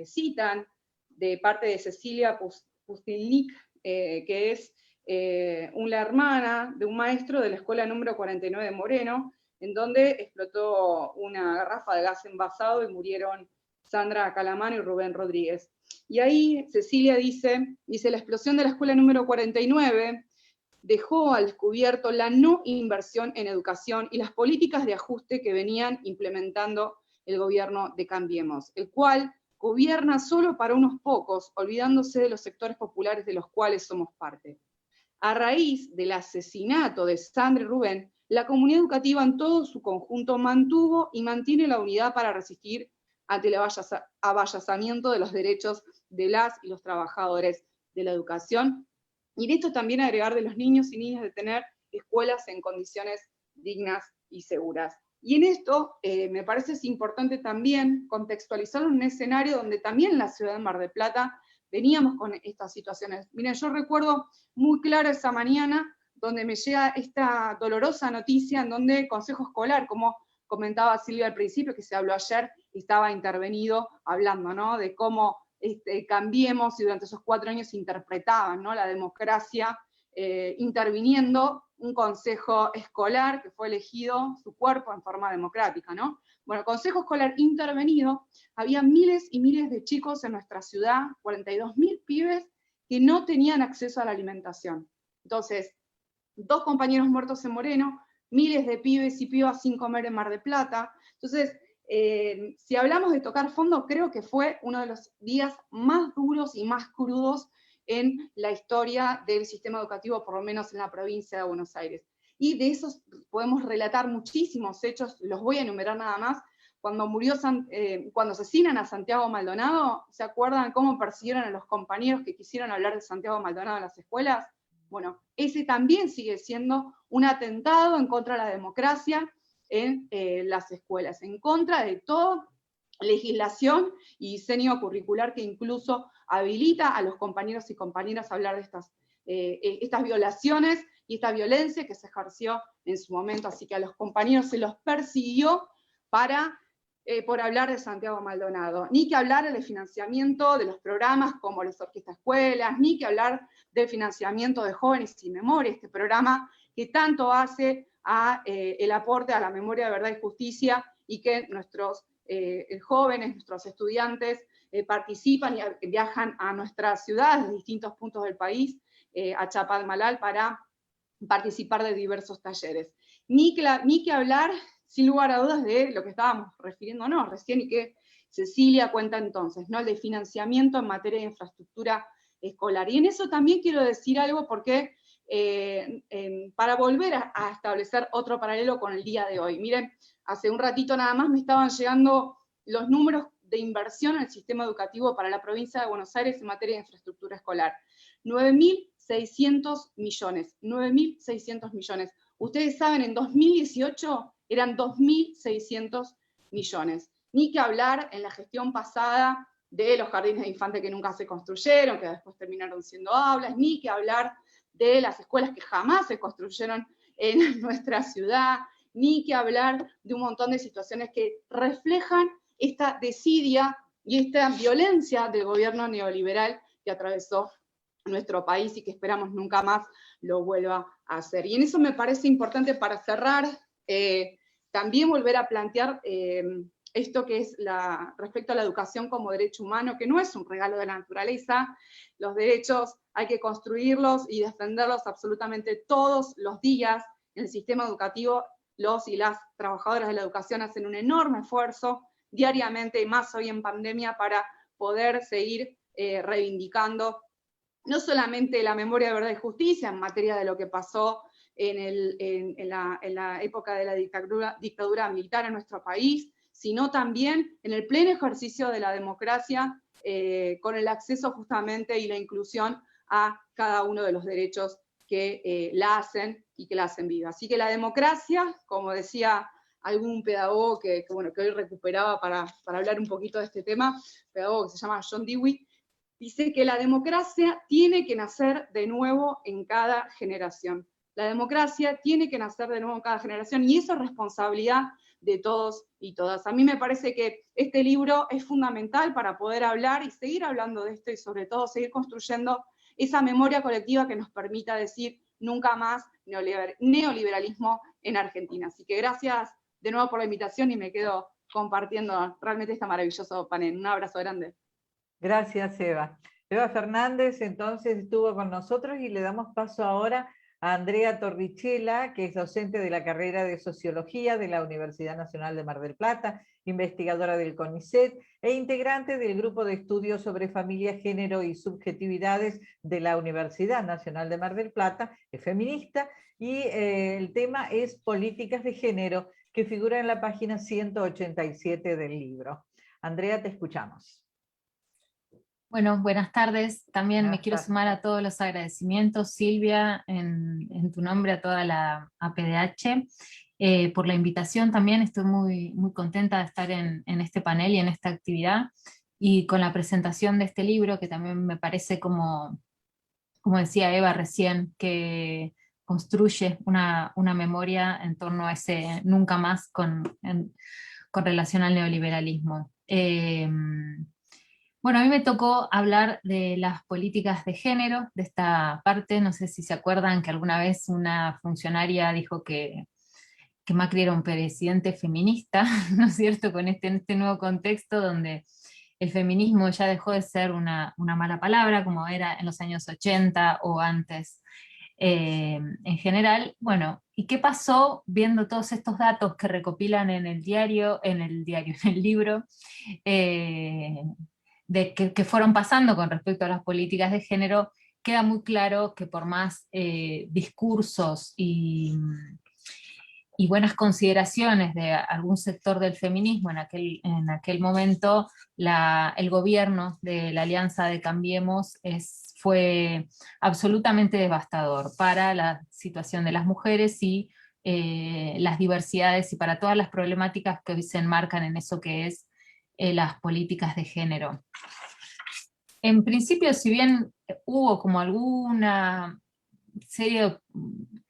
citan de parte de Cecilia Pustilnik, que es una hermana de un maestro de la escuela número 49 de Moreno, en donde explotó una garrafa de gas envasado y murieron Sandra Calamano y Rubén Rodríguez. Y ahí Cecilia dice, la explosión de la escuela número 49 dejó al descubierto la no inversión en educación y las políticas de ajuste que venían implementando el gobierno de Cambiemos, el cual gobierna solo para unos pocos, olvidándose de los sectores populares de los cuales somos parte. A raíz del asesinato de Sandra y Rubén, la comunidad educativa en todo su conjunto mantuvo y mantiene la unidad para resistir ante el avallazamiento de los derechos de las y los trabajadores de la educación, y en esto también agregar de los niños y niñas de tener escuelas en condiciones dignas y seguras. Y en esto me parece es importante también contextualizar un escenario donde también en la ciudad de Mar del Plata veníamos con estas situaciones. Miren, yo recuerdo muy claro esa mañana donde me llega esta dolorosa noticia en donde el Consejo Escolar, como comentaba Silvia al principio, que se habló ayer, estaba intervenido hablando, ¿no?, de cómo Cambiemos y durante esos 4 años interpretaban, ¿no?, la democracia, interviniendo un consejo escolar que fue elegido, su cuerpo, en forma democrática, ¿no? Bueno, el consejo escolar intervenido, había miles y miles de chicos en nuestra ciudad, 42.000 pibes, que no tenían acceso a la alimentación. Entonces, 2 compañeros muertos en Moreno, miles de pibes y pibas sin comer en Mar del Plata. Entonces, si hablamos de tocar fondo, creo que fue uno de los días más duros y más crudos en la historia del sistema educativo, por lo menos en la provincia de Buenos Aires. Y de esos podemos relatar muchísimos hechos, los voy a enumerar nada más. Cuando cuando asesinan a Santiago Maldonado, ¿se acuerdan cómo persiguieron a los compañeros que quisieron hablar de Santiago Maldonado en las escuelas? Bueno, ese también sigue siendo un atentado en contra de la democracia en las escuelas, en contra de toda legislación y diseño curricular que incluso habilita a los compañeros y compañeras a hablar de estas violaciones y esta violencia que se ejerció en su momento. Así que a los compañeros se los persiguió por hablar de Santiago Maldonado. Ni que hablar del financiamiento de los programas como las orquestas escuelas, ni que hablar del financiamiento de Jóvenes sin Memoria, este programa que tanto hace el aporte a la memoria de verdad y justicia, y que nuestros jóvenes, nuestros estudiantes participan y viajan a nuestras ciudades de distintos puntos del país, a Chapadmalal, para participar de diversos talleres. Ni que hablar, sin lugar a dudas, de lo que estábamos refiriéndonos recién y que Cecilia cuenta entonces, ¿no?, el de financiamiento en materia de infraestructura escolar. Y en eso también quiero decir algo porque para volver a establecer otro paralelo con el día de hoy. Miren, hace un ratito nada más me estaban llegando los números de inversión en el sistema educativo para la provincia de Buenos Aires en materia de infraestructura escolar. 9.600 millones, 9.600 millones. Ustedes saben, en 2018 eran 2.600 millones. Ni que hablar en la gestión pasada de los jardines de infantes que nunca se construyeron, que después terminaron siendo aulas, ni que hablar de las escuelas que jamás se construyeron en nuestra ciudad, ni que hablar de un montón de situaciones que reflejan esta desidia y esta violencia del gobierno neoliberal que atravesó nuestro país y que esperamos nunca más lo vuelva a hacer. Y en eso me parece importante, para cerrar, también volver a plantear esto que es respecto a la educación como derecho humano, que no es un regalo de la naturaleza. Los derechos hay que construirlos y defenderlos absolutamente todos los días. En el sistema educativo, los y las trabajadoras de la educación hacen un enorme esfuerzo diariamente, y más hoy en pandemia, para poder seguir reivindicando no solamente la memoria de verdad y justicia en materia de lo que pasó en la época de la dictadura militar en nuestro país, sino también en el pleno ejercicio de la democracia, con el acceso justamente y la inclusión a cada uno de los derechos que la hacen y que la hacen viva. Así que la democracia, como decía algún pedagogo que hoy recuperaba para hablar un poquito de este tema, pedagogo que se llama John Dewey, dice que la democracia tiene que nacer de nuevo en cada generación. La democracia tiene que nacer de nuevo en cada generación, y eso es responsabilidad de todos y todas. A mí me parece que este libro es fundamental para poder hablar y seguir hablando de esto, y sobre todo seguir construyendo esa memoria colectiva que nos permita decir nunca más neoliberalismo en Argentina. Así que gracias de nuevo por la invitación, y me quedo compartiendo realmente este maravilloso panel. Un abrazo grande. Gracias, Eva. Eva Fernández entonces estuvo con nosotros, y le damos paso ahora a Andrea Torrichella, que es docente de la carrera de Sociología de la Universidad Nacional de Mar del Plata, investigadora del CONICET e integrante del Grupo de Estudios sobre Familia, Género y Subjetividades de la Universidad Nacional de Mar del Plata. Es feminista, y el tema es políticas de género, que figura en la página 187 del libro. Andrea, te escuchamos. Bueno, buenas tardes. También Buenas me quiero tardes. sumar a todos los agradecimientos, Silvia, en tu nombre, a toda la APDH, por la invitación. También estoy muy contenta de estar en este panel y en esta actividad, y con la presentación de este libro, que también me parece, como decía Eva recién, que construye una memoria en torno a ese nunca más con relación al neoliberalismo. Bueno, a mí me tocó hablar de las políticas de género, de esta parte. No sé si se acuerdan que alguna vez una funcionaria dijo que Macri era un presidente feminista, ¿no es cierto?, en este nuevo contexto donde el feminismo ya dejó de ser una mala palabra, como era en los años 80 o antes. En general, bueno, ¿y qué pasó viendo todos estos datos que recopilan en el libro? Que fueron pasando con respecto a las políticas de género? Queda muy claro que por más discursos y buenas consideraciones de algún sector del feminismo en aquel momento, el gobierno de la Alianza de Cambiemos fue absolutamente devastador para la situación de las mujeres y las diversidades, y para todas las problemáticas que hoy se enmarcan en eso que es las políticas de género. En principio, si bien hubo como alguna serie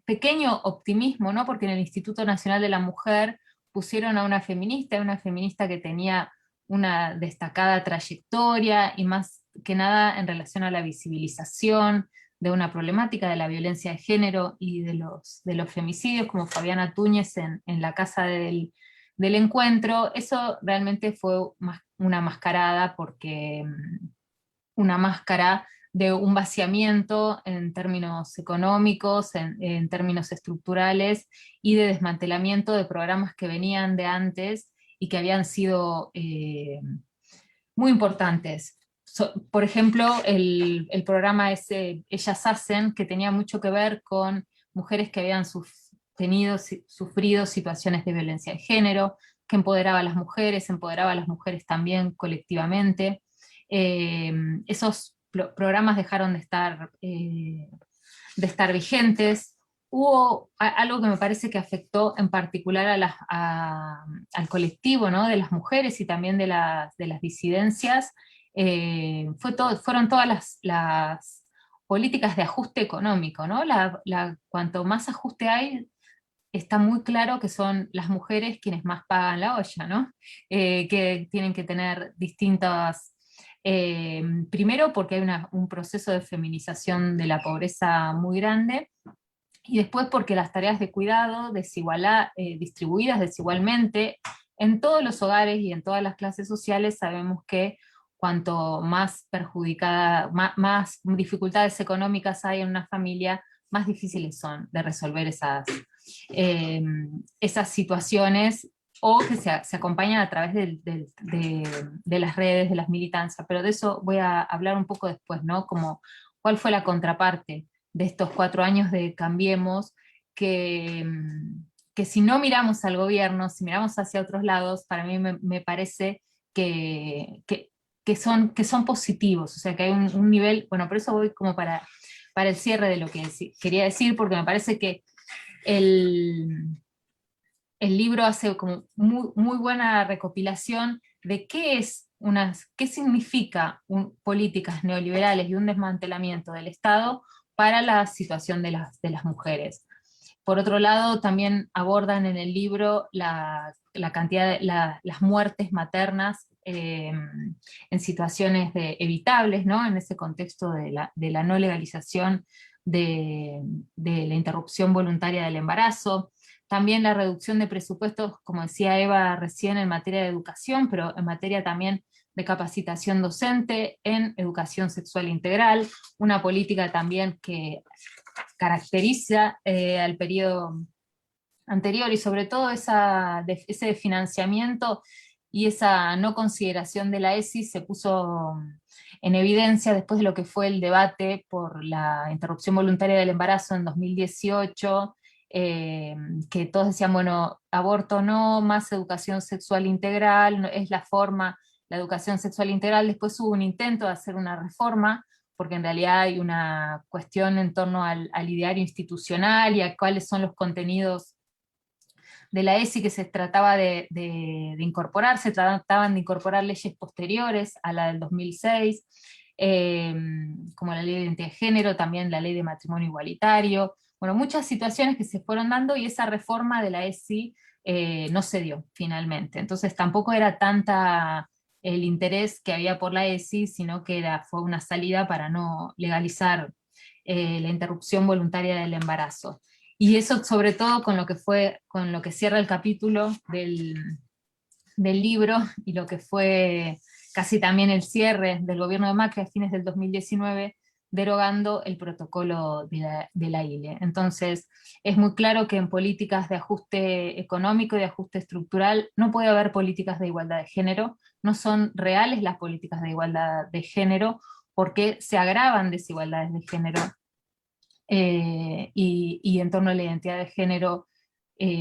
pequeño optimismo, ¿no?, porque en el Instituto Nacional de la Mujer pusieron a una feminista que tenía una destacada trayectoria, y más que nada en relación a la visibilización de una problemática de la violencia de género y de los femicidios, como Fabiana Túñez en la Casa del Encuentro. Eso realmente fue una mascarada, porque una máscara de un vaciamiento en términos económicos, en términos estructurales, y de desmantelamiento de programas que venían de antes y que habían sido muy importantes. Por ejemplo, el programa ese, Ellas Hacen, que tenía mucho que ver con mujeres que habían sufrido situaciones de violencia de género, que empoderaba a las mujeres también colectivamente. Esos programas dejaron de estar vigentes. Hubo algo que me parece que afectó en particular al colectivo, ¿no?, de las mujeres y también de las disidencias. Fueron todas las políticas de ajuste económico, ¿no? Cuanto más ajuste hay, está muy claro que son las mujeres quienes más pagan la olla, ¿no? Que tienen que tener distintas... primero porque hay un proceso de feminización de la pobreza muy grande, y después porque las tareas de cuidado distribuidas desigualmente en todos los hogares y en todas las clases sociales, sabemos que cuanto más perjudicada, más dificultades económicas hay en una familia, más difíciles son de resolver esas situaciones, o que se acompañan a través de las redes, de las militancias. Pero de eso voy a hablar un poco después, ¿no? Como cuál fue la contraparte de estos 4 años de Cambiemos, que si no miramos al gobierno, si miramos hacia otros lados, para mí me parece que son positivos, o sea que hay un nivel, bueno, por eso voy como para el cierre de lo que quería decir, porque me parece que el libro hace como muy buena recopilación de qué significa políticas neoliberales y un desmantelamiento del Estado para la situación de las mujeres. Por otro lado, también abordan en el libro la cantidad de las muertes maternas en situaciones evitables, ¿no? En ese contexto de la no legalización de la interrupción voluntaria del embarazo. También la reducción de presupuestos, como decía Eva recién, en materia de educación, pero en materia también de capacitación docente, en educación sexual integral, una política también que caracteriza al periodo anterior, y sobre todo ese financiamiento y esa no consideración de la ESI se puso en evidencia después de lo que fue el debate por la interrupción voluntaria del embarazo en 2018, que todos decían, bueno, aborto no, más educación sexual integral, es la forma, la educación sexual integral. Después hubo un intento de hacer una reforma, porque en realidad hay una cuestión en torno al ideario institucional y a cuáles son los contenidos de la ESI que se trataba de incorporar. Se trataban de incorporar leyes posteriores a la del 2006, como la ley de identidad de género, también la ley de matrimonio igualitario, bueno, muchas situaciones que se fueron dando, y esa reforma de la ESI no se dio finalmente. Entonces tampoco era tanta el interés que había por la ESI, sino que fue una salida para no legalizar la interrupción voluntaria del embarazo. Y eso sobre todo con lo que cierra el capítulo del libro, y lo que fue casi también el cierre del gobierno de Macri a fines del 2019, derogando el protocolo de la ILE. Entonces, es muy claro que en políticas de ajuste económico y de ajuste estructural no puede haber políticas de igualdad de género, no son reales las políticas de igualdad de género, porque se agravan desigualdades de género, y en torno a la identidad de género,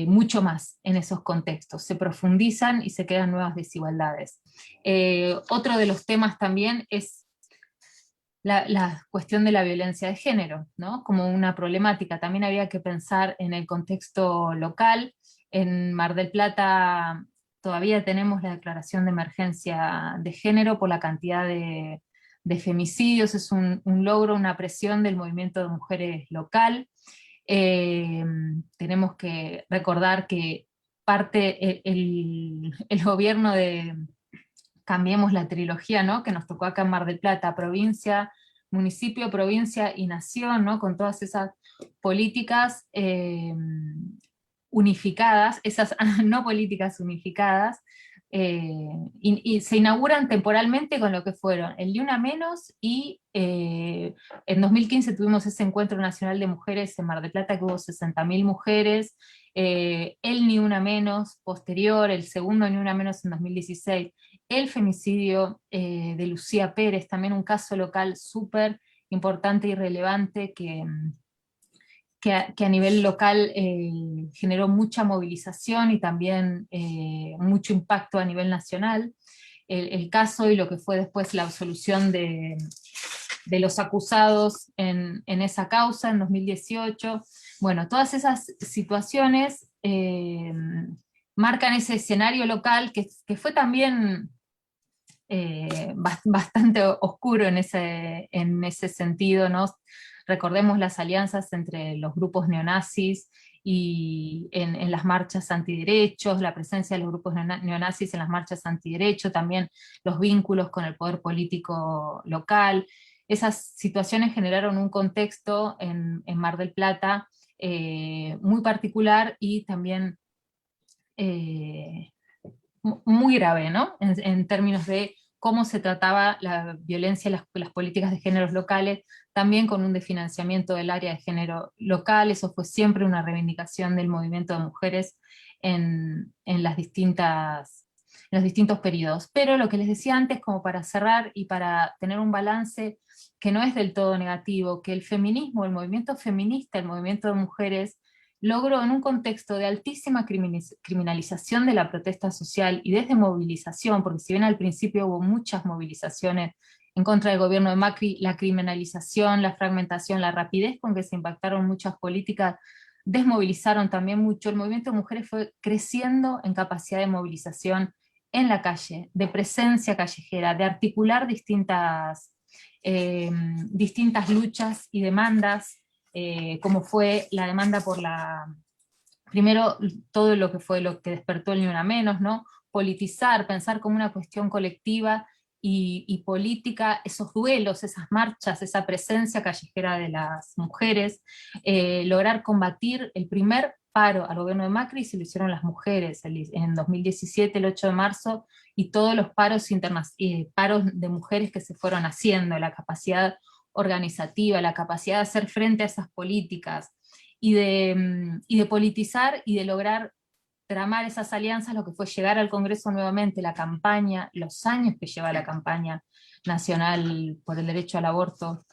mucho más en esos contextos, se profundizan y se quedan nuevas desigualdades. Otro de los temas también es la cuestión de la violencia de género, ¿no? Como una problemática. También había que pensar en el contexto local. En Mar del Plata todavía tenemos la declaración de emergencia de género por la cantidad de femicidios. Es un logro, una presión del movimiento de mujeres local. Tenemos que recordar que el gobierno de Cambiemos la trilogía, ¿no? Que nos tocó acá en Mar del Plata, provincia, municipio, provincia y nación, ¿no? Con todas esas políticas unificadas, esas no políticas unificadas, y se inauguran temporalmente con lo que fueron el Ni Una Menos, y en 2015 tuvimos ese encuentro nacional de mujeres en Mar del Plata, que hubo 60.000 mujeres, el Ni Una Menos posterior, el segundo Ni Una Menos en 2016, el femicidio de Lucía Pérez, también un caso local súper importante y relevante que a nivel local generó mucha movilización y también mucho impacto a nivel nacional. El caso y lo que fue después la absolución de los acusados en esa causa en 2018. Bueno, todas esas situaciones marcan ese escenario local que fue también bastante oscuro en ese sentido, ¿no? Recordemos las alianzas entre los grupos neonazis y en las marchas antiderechos, la presencia de los grupos neonazis en las marchas antiderechos, también los vínculos con el poder político local. Esas situaciones generaron un contexto en Mar del Plata muy particular y también muy grave, ¿no? En términos de cómo se trataba la violencia y las políticas de géneros locales, también con un desfinanciamiento del área de género local. Eso fue siempre una reivindicación del movimiento de mujeres en los distintos periodos. Pero lo que les decía antes, como para cerrar y para tener un balance que no es del todo negativo, que el feminismo, el movimiento feminista, el movimiento de mujeres, logró en un contexto de altísima criminalización de la protesta social y desde movilización, porque si bien al principio hubo muchas movilizaciones en contra del gobierno de Macri, la criminalización, la fragmentación, la rapidez con que se impactaron muchas políticas, desmovilizaron también mucho. El movimiento de mujeres fue creciendo en capacidad de movilización en la calle, de presencia callejera, de articular distintas luchas y demandas, como fue la demanda por primero todo lo que fue lo que despertó el Ni Una Menos, ¿no? Politizar, pensar como una cuestión colectiva y política, esos duelos, esas marchas, esa presencia callejera de las mujeres, lograr combatir el primer paro al gobierno de Macri, se lo hicieron las mujeres, en 2017, el 8 de marzo, y todos los paros de mujeres que se fueron haciendo, la capacidad organizativa, la capacidad de hacer frente a esas políticas, y de politizar y de lograr tramar esas alianzas, lo que fue llegar al Congreso nuevamente, la campaña, los años que lleva la campaña nacional por el derecho al aborto,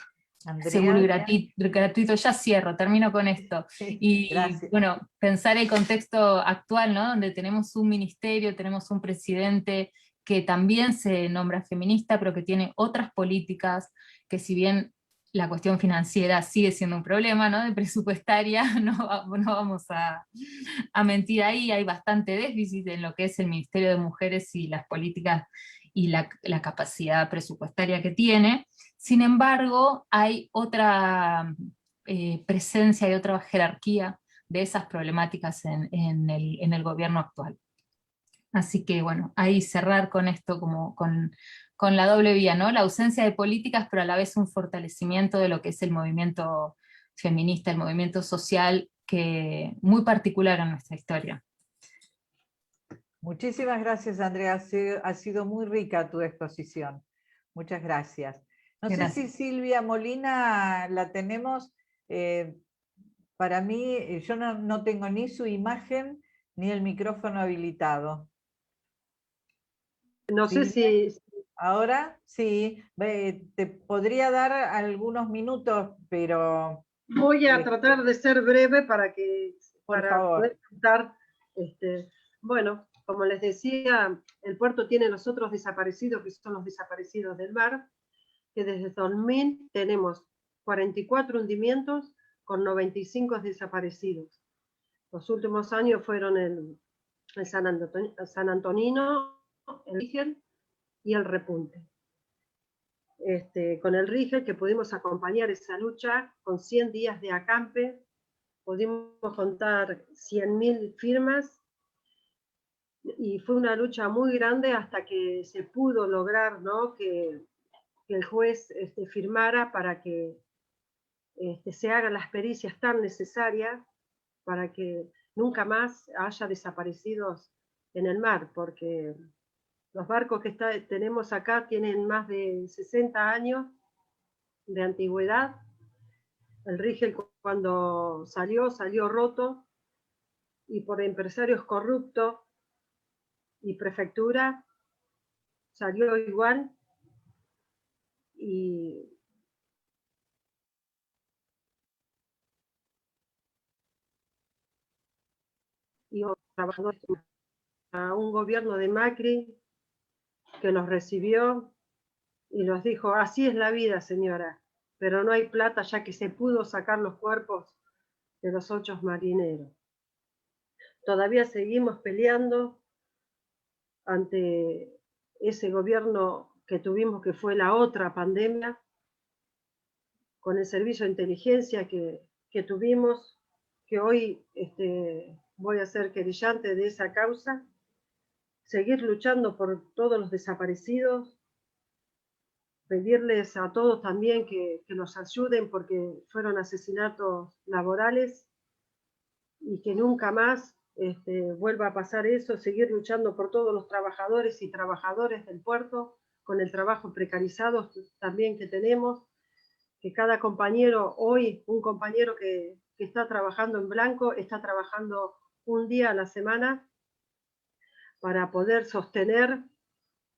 Andrea, seguro y gratuito. Ya cierro, termino con esto. Sí, y gracias. bueno, pensar el contexto actual, ¿no? Donde tenemos un ministerio, tenemos un presidente que también se nombra feminista, pero que tiene otras políticas, que si bien la cuestión financiera sigue siendo un problema, ¿no? De presupuestaria, no vamos a mentir ahí, hay bastante déficit en lo que es el Ministerio de Mujeres y las políticas y la capacidad presupuestaria que tiene. Sin embargo, hay otra presencia y otra jerarquía de esas problemáticas en el gobierno actual. Así que bueno, ahí cerrar con esto como con la doble vía, ¿no? La ausencia de políticas, pero a la vez un fortalecimiento de lo que es el movimiento feminista, el movimiento social, que muy particular en nuestra historia. Muchísimas gracias, Andrea. Ha sido muy rica tu exposición. Muchas gracias. No sé si Silvia Molina la tenemos. Para mí, yo no tengo ni su imagen ni el micrófono habilitado. No sé si... Ahora sí, te podría dar algunos minutos, pero... Voy a tratar de ser breve para favor. poder contar. Bueno, como les decía, el puerto tiene los otros desaparecidos, que son los desaparecidos del mar, que desde 2000 tenemos 44 hundimientos con 95 desaparecidos. Los últimos años fueron el San Antonino, el Rigel y el Repunte. Con el Rigel, que pudimos acompañar esa lucha con 100 días de acampe, pudimos contar 100.000 firmas, y fue una lucha muy grande hasta que se pudo lograr, ¿no?, que el juez firmara para que se hagan las pericias tan necesarias para que nunca más haya desaparecidos en el mar, porque los barcos que tenemos acá tienen más de 60 años de antigüedad. El Rigel, cuando salió roto, y por empresarios corruptos y prefectura salió igual, y trabajando a un gobierno de Macri que los recibió y nos dijo: así es la vida, señora, pero no hay plata, ya que se pudo sacar los cuerpos de los 8 marineros. Todavía seguimos peleando ante ese gobierno que tuvimos, que fue la otra pandemia, con el servicio de inteligencia que tuvimos, que hoy voy a ser querellante de esa causa. Seguir luchando por todos los desaparecidos, pedirles a todos también que nos ayuden, porque fueron asesinatos laborales, y que nunca más vuelva a pasar eso. Seguir luchando por todos los trabajadores y trabajadoras del puerto, con el trabajo precarizado también que tenemos, que cada compañero, hoy un compañero que está trabajando en blanco, está trabajando un día a la semana para poder sostener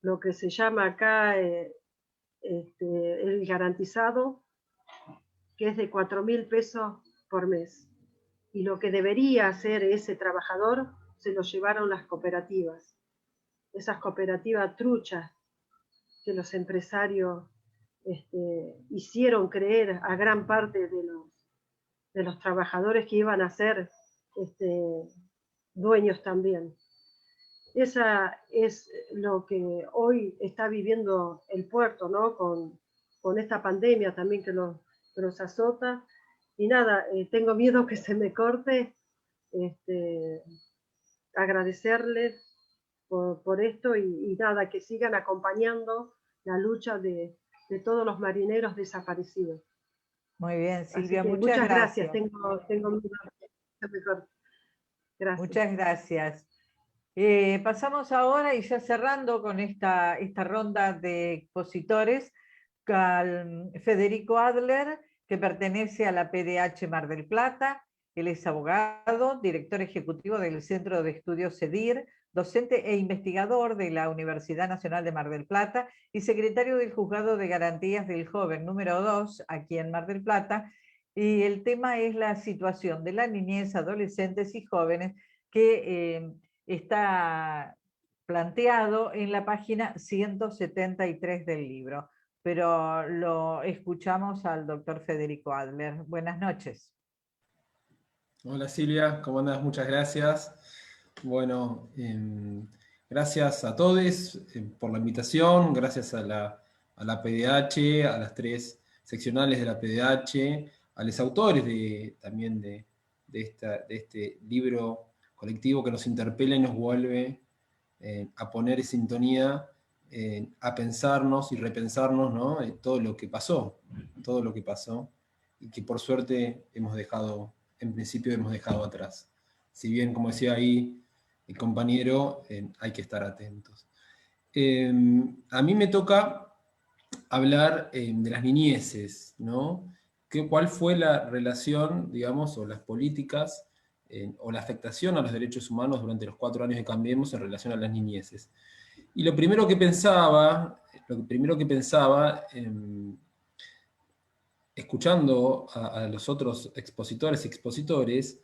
lo que se llama acá el garantizado, que es de 4.000 pesos por mes. y lo que debería hacer ese trabajador se lo llevaron las cooperativas. Esas cooperativas truchas que los empresarios hicieron creer a gran parte de los trabajadores que iban a ser dueños también. Esa es lo que hoy está viviendo el puerto, ¿no? Con esta pandemia también que nos azota. Y nada, tengo miedo que se me corte. Agradecerles por esto y nada, que sigan acompañando la lucha de todos los marineros desaparecidos. Muy bien, Silvia, muchas gracias. Tengo miedo que se me corte. Gracias. Muchas gracias. Pasamos ahora, y ya cerrando con esta ronda de expositores, al Federico Adler, que pertenece a la PDH Mar del Plata. Él es abogado, director ejecutivo del Centro de Estudios CEDIR, docente e investigador de la Universidad Nacional de Mar del Plata y secretario del Juzgado de Garantías del Joven número 2, aquí en Mar del Plata. Y el tema es la situación de la niñez, adolescentes y jóvenes, que está planteado en la página 173 del libro. Pero lo escuchamos al doctor Federico Adler. Buenas noches. Hola Silvia, ¿cómo andas? Muchas gracias. Bueno, gracias a todos por la invitación, gracias a la PDH, a las 3 seccionales de la PDH, a los autores también de este libro colectivo que nos interpela y nos vuelve a poner en sintonía, a pensarnos y repensarnos, ¿no? Todo lo que pasó, y que por suerte en principio hemos dejado atrás. Si bien, como decía ahí el compañero, hay que estar atentos. A mí me toca hablar de las niñeces, ¿no? ¿Cuál fue la relación, digamos, o las políticas, o la afectación a los derechos humanos durante los 4 años de Cambiemos en relación a las niñeces? Y lo primero que pensaba, escuchando a los otros expositores y expositores,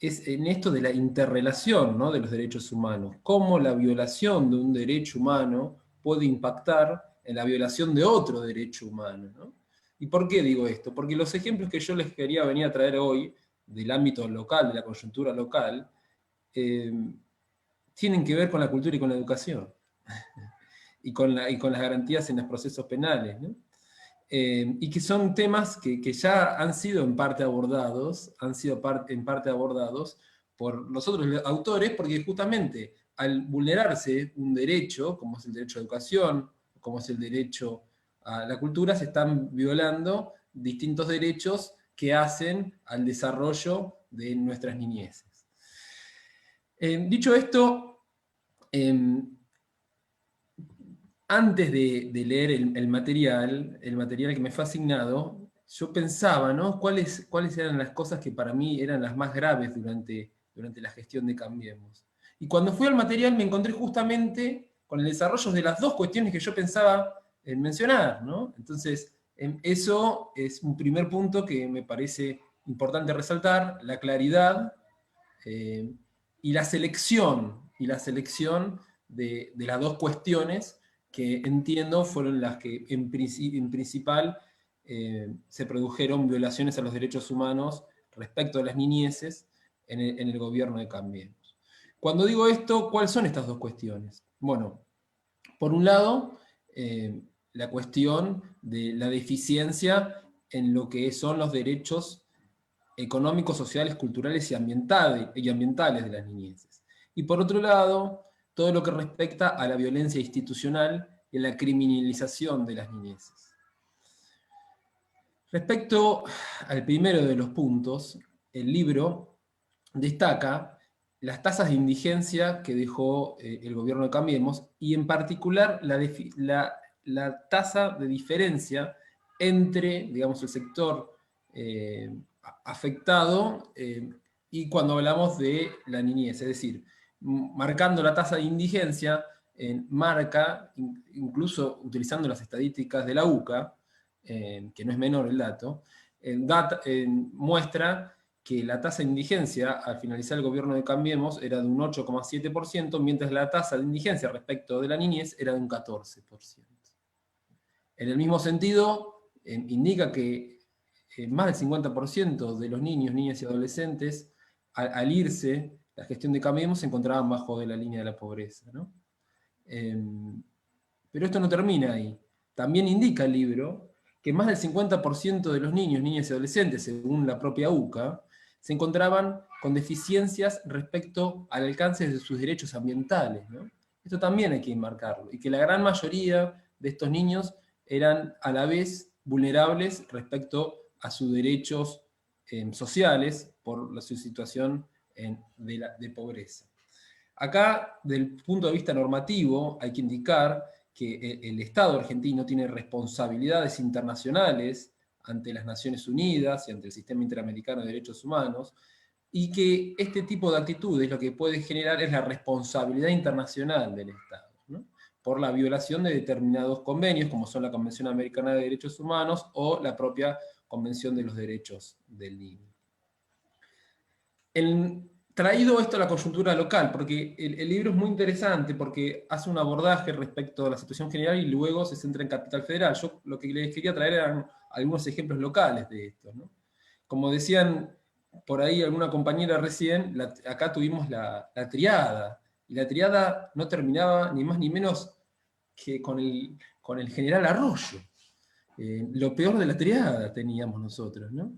es en esto de la interrelación, ¿no?, de los derechos humanos. Cómo la violación de un derecho humano puede impactar en la violación de otro derecho humano, ¿no? ¿Y por qué digo esto? Porque los ejemplos que yo les quería venir a traer hoy, del ámbito local, de la coyuntura local, tienen que ver con la cultura y con la educación, y con las garantías en los procesos penales, ¿no? Y que son temas que ya han sido en parte abordados, por los otros autores, porque justamente al vulnerarse un derecho, como es el derecho a educación, como es el derecho a la cultura, se están violando distintos derechos que hacen al desarrollo de nuestras niñeces. Dicho esto, antes de leer el material que me fue asignado, yo pensaba, ¿no?, cuáles eran las cosas que para mí eran las más graves durante la gestión de Cambiemos. Y cuando fui al material me encontré justamente con el desarrollo de las 2 cuestiones que yo pensaba mencionar, ¿no? Entonces, eso es un primer punto que me parece importante resaltar, la claridad y la selección de las 2 cuestiones que entiendo fueron las que en principal se produjeron violaciones a los derechos humanos respecto a las niñeces en el gobierno de Cambiemos. Cuando digo esto, ¿cuáles son estas 2 cuestiones? Bueno, por un lado, la cuestión de la deficiencia en lo que son los derechos económicos, sociales, culturales y ambientales de las niñeces. Y por otro lado, todo lo que respecta a la violencia institucional y a la criminalización de las niñeces. Respecto al primero de los puntos, el libro destaca las tasas de indigencia que dejó el gobierno de Cambiemos, y en particular la tasa de diferencia entre, digamos, el sector afectado y cuando hablamos de la niñez, es decir, marcando la tasa de indigencia, marca, incluso utilizando las estadísticas de la UCA, que no es menor el dato, muestra que la tasa de indigencia al finalizar el gobierno de Cambiemos era de un 8,7%, mientras la tasa de indigencia respecto de la niñez era de un 14%. En el mismo sentido, indica que más del 50% de los niños, niñas y adolescentes, al irse la gestión de Cambiemos, se encontraban bajo de la línea de la pobreza, ¿no? Pero esto no termina ahí. También indica el libro que más del 50% de los niños, niñas y adolescentes, según la propia UCA, se encontraban con deficiencias respecto al alcance de sus derechos ambientales, ¿no? Esto también hay que enmarcarlo, y que la gran mayoría de estos niños eran a la vez vulnerables respecto a sus derechos sociales por su situación de pobreza. Acá, desde el punto de vista normativo, hay que indicar que el Estado argentino tiene responsabilidades internacionales ante las Naciones Unidas y ante el Sistema Interamericano de Derechos Humanos, y que este tipo de actitudes lo que puede generar es la responsabilidad internacional del Estado, ¿no? Por la violación de determinados convenios, como son la Convención Americana de Derechos Humanos o la propia Convención de los Derechos del Niño. Traído esto a la coyuntura local, porque el libro es muy interesante, porque hace un abordaje respecto a la situación general y luego se centra en Capital Federal. Yo lo que les quería traer eran algunos ejemplos locales de esto, ¿no? Como decían por ahí alguna compañera recién, acá tuvimos la triada, y la triada no terminaba ni más ni menos que con el general Arroyo. Lo peor de la triada teníamos nosotros, ¿no?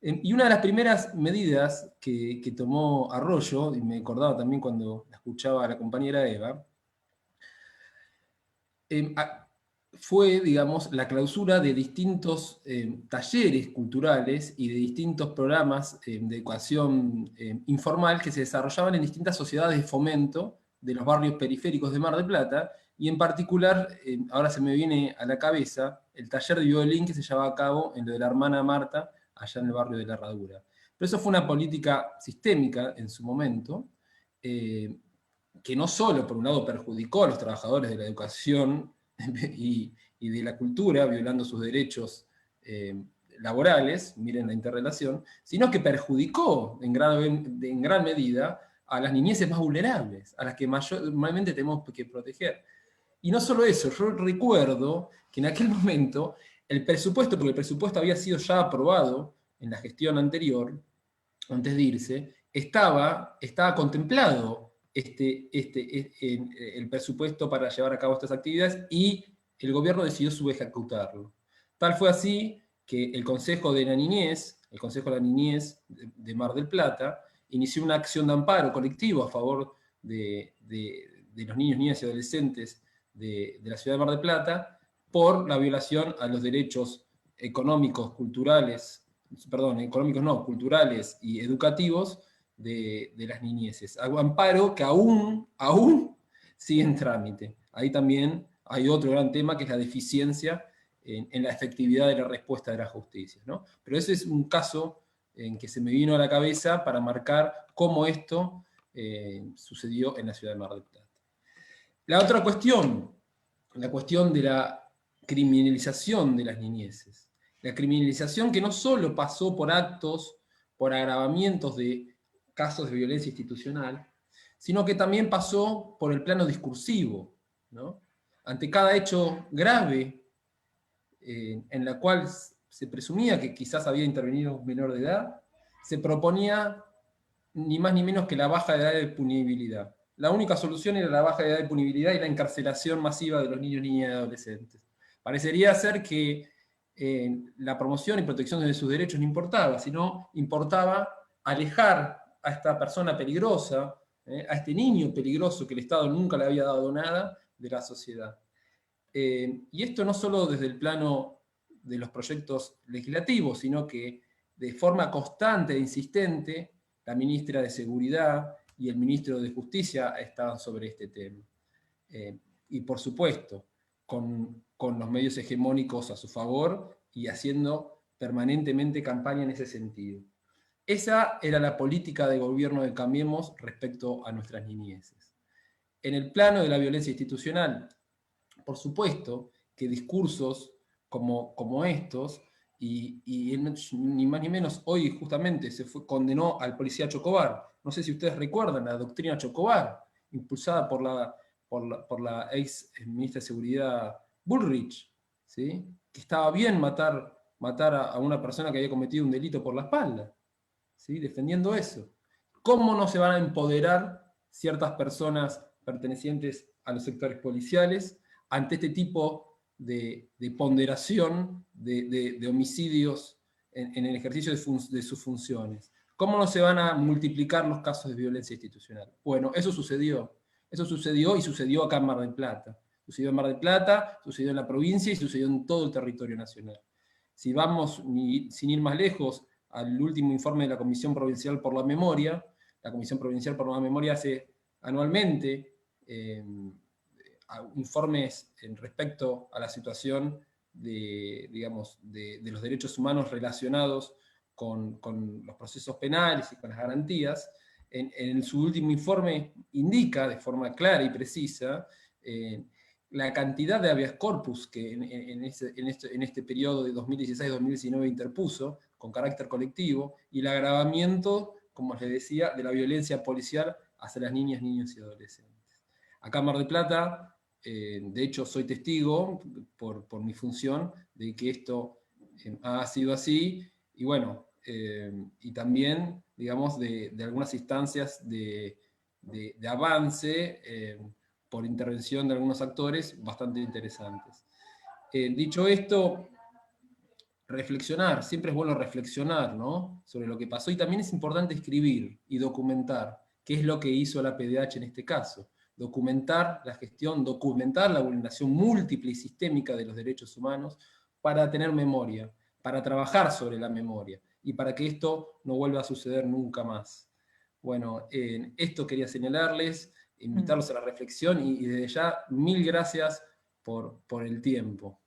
Y una de las primeras medidas que tomó Arroyo, y me acordaba también cuando la escuchaba a la compañera Eva, fue, digamos, la clausura de distintos talleres culturales y de distintos programas de educación informal que se desarrollaban en distintas sociedades de fomento de los barrios periféricos de Mar del Plata, y en particular, ahora se me viene a la cabeza, el taller de violín que se llevaba a cabo en lo de la hermana Marta, allá en el barrio de la Herradura. Pero eso fue una política sistémica en su momento, que no solo, por un lado, perjudicó a los trabajadores de la educación y de la cultura, violando sus derechos laborales, miren la interrelación, sino que perjudicó en gran medida a las niñeces más vulnerables, a las que mayormente tenemos que proteger. Y no solo eso, yo recuerdo que en aquel momento el presupuesto, porque el presupuesto había sido ya aprobado en la gestión anterior, antes de irse, estaba contemplado el presupuesto para llevar a cabo estas actividades, y el gobierno decidió subejecutarlo. Tal fue así que el Consejo de la Niñez, de Mar del Plata, inició una acción de amparo colectivo a favor de los niños, niñas y adolescentes de la ciudad de Mar del Plata por la violación a los derechos culturales y educativos de las niñeces. Amparo que aún sigue en trámite. Ahí también hay otro gran tema, que es la deficiencia en la efectividad de la respuesta de la justicia, ¿no? Pero ese es un caso en que se me vino a la cabeza para marcar cómo esto sucedió en la ciudad de Mar del Plata. La otra cuestión, la cuestión de la criminalización de las niñeces. La criminalización que no solo pasó por agravamientos de casos de violencia institucional, sino que también pasó por el plano discursivo, ¿no? Ante cada hecho grave en la cual se presumía que quizás había intervenido un menor de edad, se proponía ni más ni menos que la baja edad de punibilidad. La única solución era la baja edad de punibilidad y la encarcelación masiva de los niños, niñas y adolescentes. Parecería ser que la promoción y protección de sus derechos no importaba, sino importaba alejar a esta persona peligrosa, a este niño peligroso que el Estado nunca le había dado nada, de la sociedad. Y esto no solo desde el plano de los proyectos legislativos, sino que de forma constante e insistente, la ministra de Seguridad y el ministro de Justicia estaban sobre este tema. Y por supuesto, con los medios hegemónicos a su favor y haciendo permanentemente campaña en ese sentido. Esa era la política de gobierno de Cambiemos respecto a nuestras niñeces. En el plano de la violencia institucional, por supuesto que discursos como estos y ni más ni menos hoy justamente condenó al policía Chocobar. No sé si ustedes recuerdan la doctrina Chocobar, impulsada por la ex ministra de Seguridad Bullrich, ¿sí? Que estaba bien matar a una persona que había cometido un delito por la espalda, ¿sí? Defendiendo eso. ¿Cómo no se van a empoderar ciertas personas pertenecientes a los sectores policiales ante este tipo de ponderación de homicidios en el ejercicio de sus funciones? ¿Cómo no se van a multiplicar los casos de violencia institucional? Bueno, eso sucedió. Eso sucedió y sucedió acá en Mar del Plata. Sucedió en Mar del Plata, sucedió en la provincia y sucedió en todo el territorio nacional. Si vamos, sin ir más lejos, al último informe de la Comisión Provincial por la Memoria, la Comisión Provincial por la Memoria hace anualmente informes respecto a la situación de los derechos humanos relacionados con los procesos penales y con las garantías. En su último informe indica de forma clara y precisa la cantidad de habeas corpus que en este periodo de 2016-2019 interpuso, con carácter colectivo, y el agravamiento, como les decía, de la violencia policial hacia las niñas, niños y adolescentes. Acá en Mar del Plata, de hecho soy testigo, por mi función, de que esto ha sido así, y bueno, y también, digamos, de algunas instancias de avance, por intervención de algunos actores bastante interesantes. Dicho esto, reflexionar, siempre es bueno reflexionar, ¿no?, sobre lo que pasó, y también es importante escribir y documentar, qué es lo que hizo la PDH en este caso. Documentar la gestión, documentar la vulneración múltiple y sistémica de los derechos humanos para tener memoria, para trabajar sobre la memoria, y para que esto no vuelva a suceder nunca más. Bueno, esto quería señalarles, invitarlos a la reflexión, y desde ya, mil gracias por el tiempo.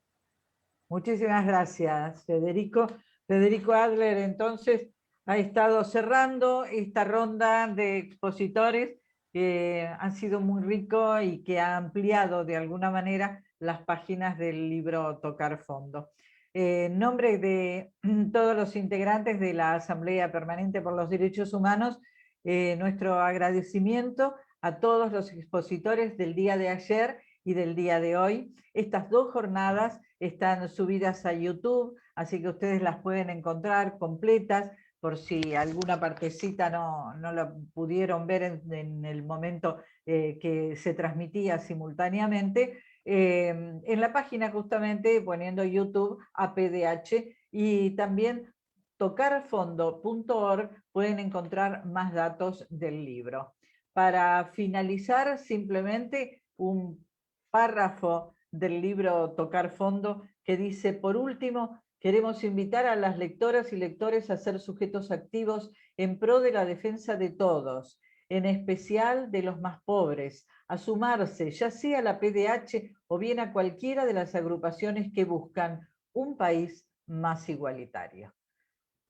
Muchísimas gracias, Federico. Federico Adler, entonces, ha estado cerrando esta ronda de expositores que han sido muy rico y que ha ampliado de alguna manera las páginas del libro Tocar Fondo. En nombre de todos los integrantes de la Asamblea Permanente por los Derechos Humanos, nuestro agradecimiento a todos los expositores del día de ayer y del día de hoy. Estas dos jornadas están subidas a YouTube, así que ustedes las pueden encontrar completas, por si alguna partecita no la pudieron ver en el momento que se transmitía simultáneamente, en la página justamente poniendo YouTube APDH, y también tocarfondo.org pueden encontrar más datos del libro. Para finalizar, simplemente un párrafo del libro Tocar Fondo que dice: por último, queremos invitar a las lectoras y lectores a ser sujetos activos en pro de la defensa de todos, en especial de los más pobres, a sumarse ya sea a la PDH o bien a cualquiera de las agrupaciones que buscan un país más igualitario.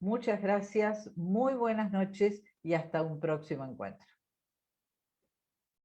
Muchas gracias, muy buenas noches y hasta un próximo encuentro.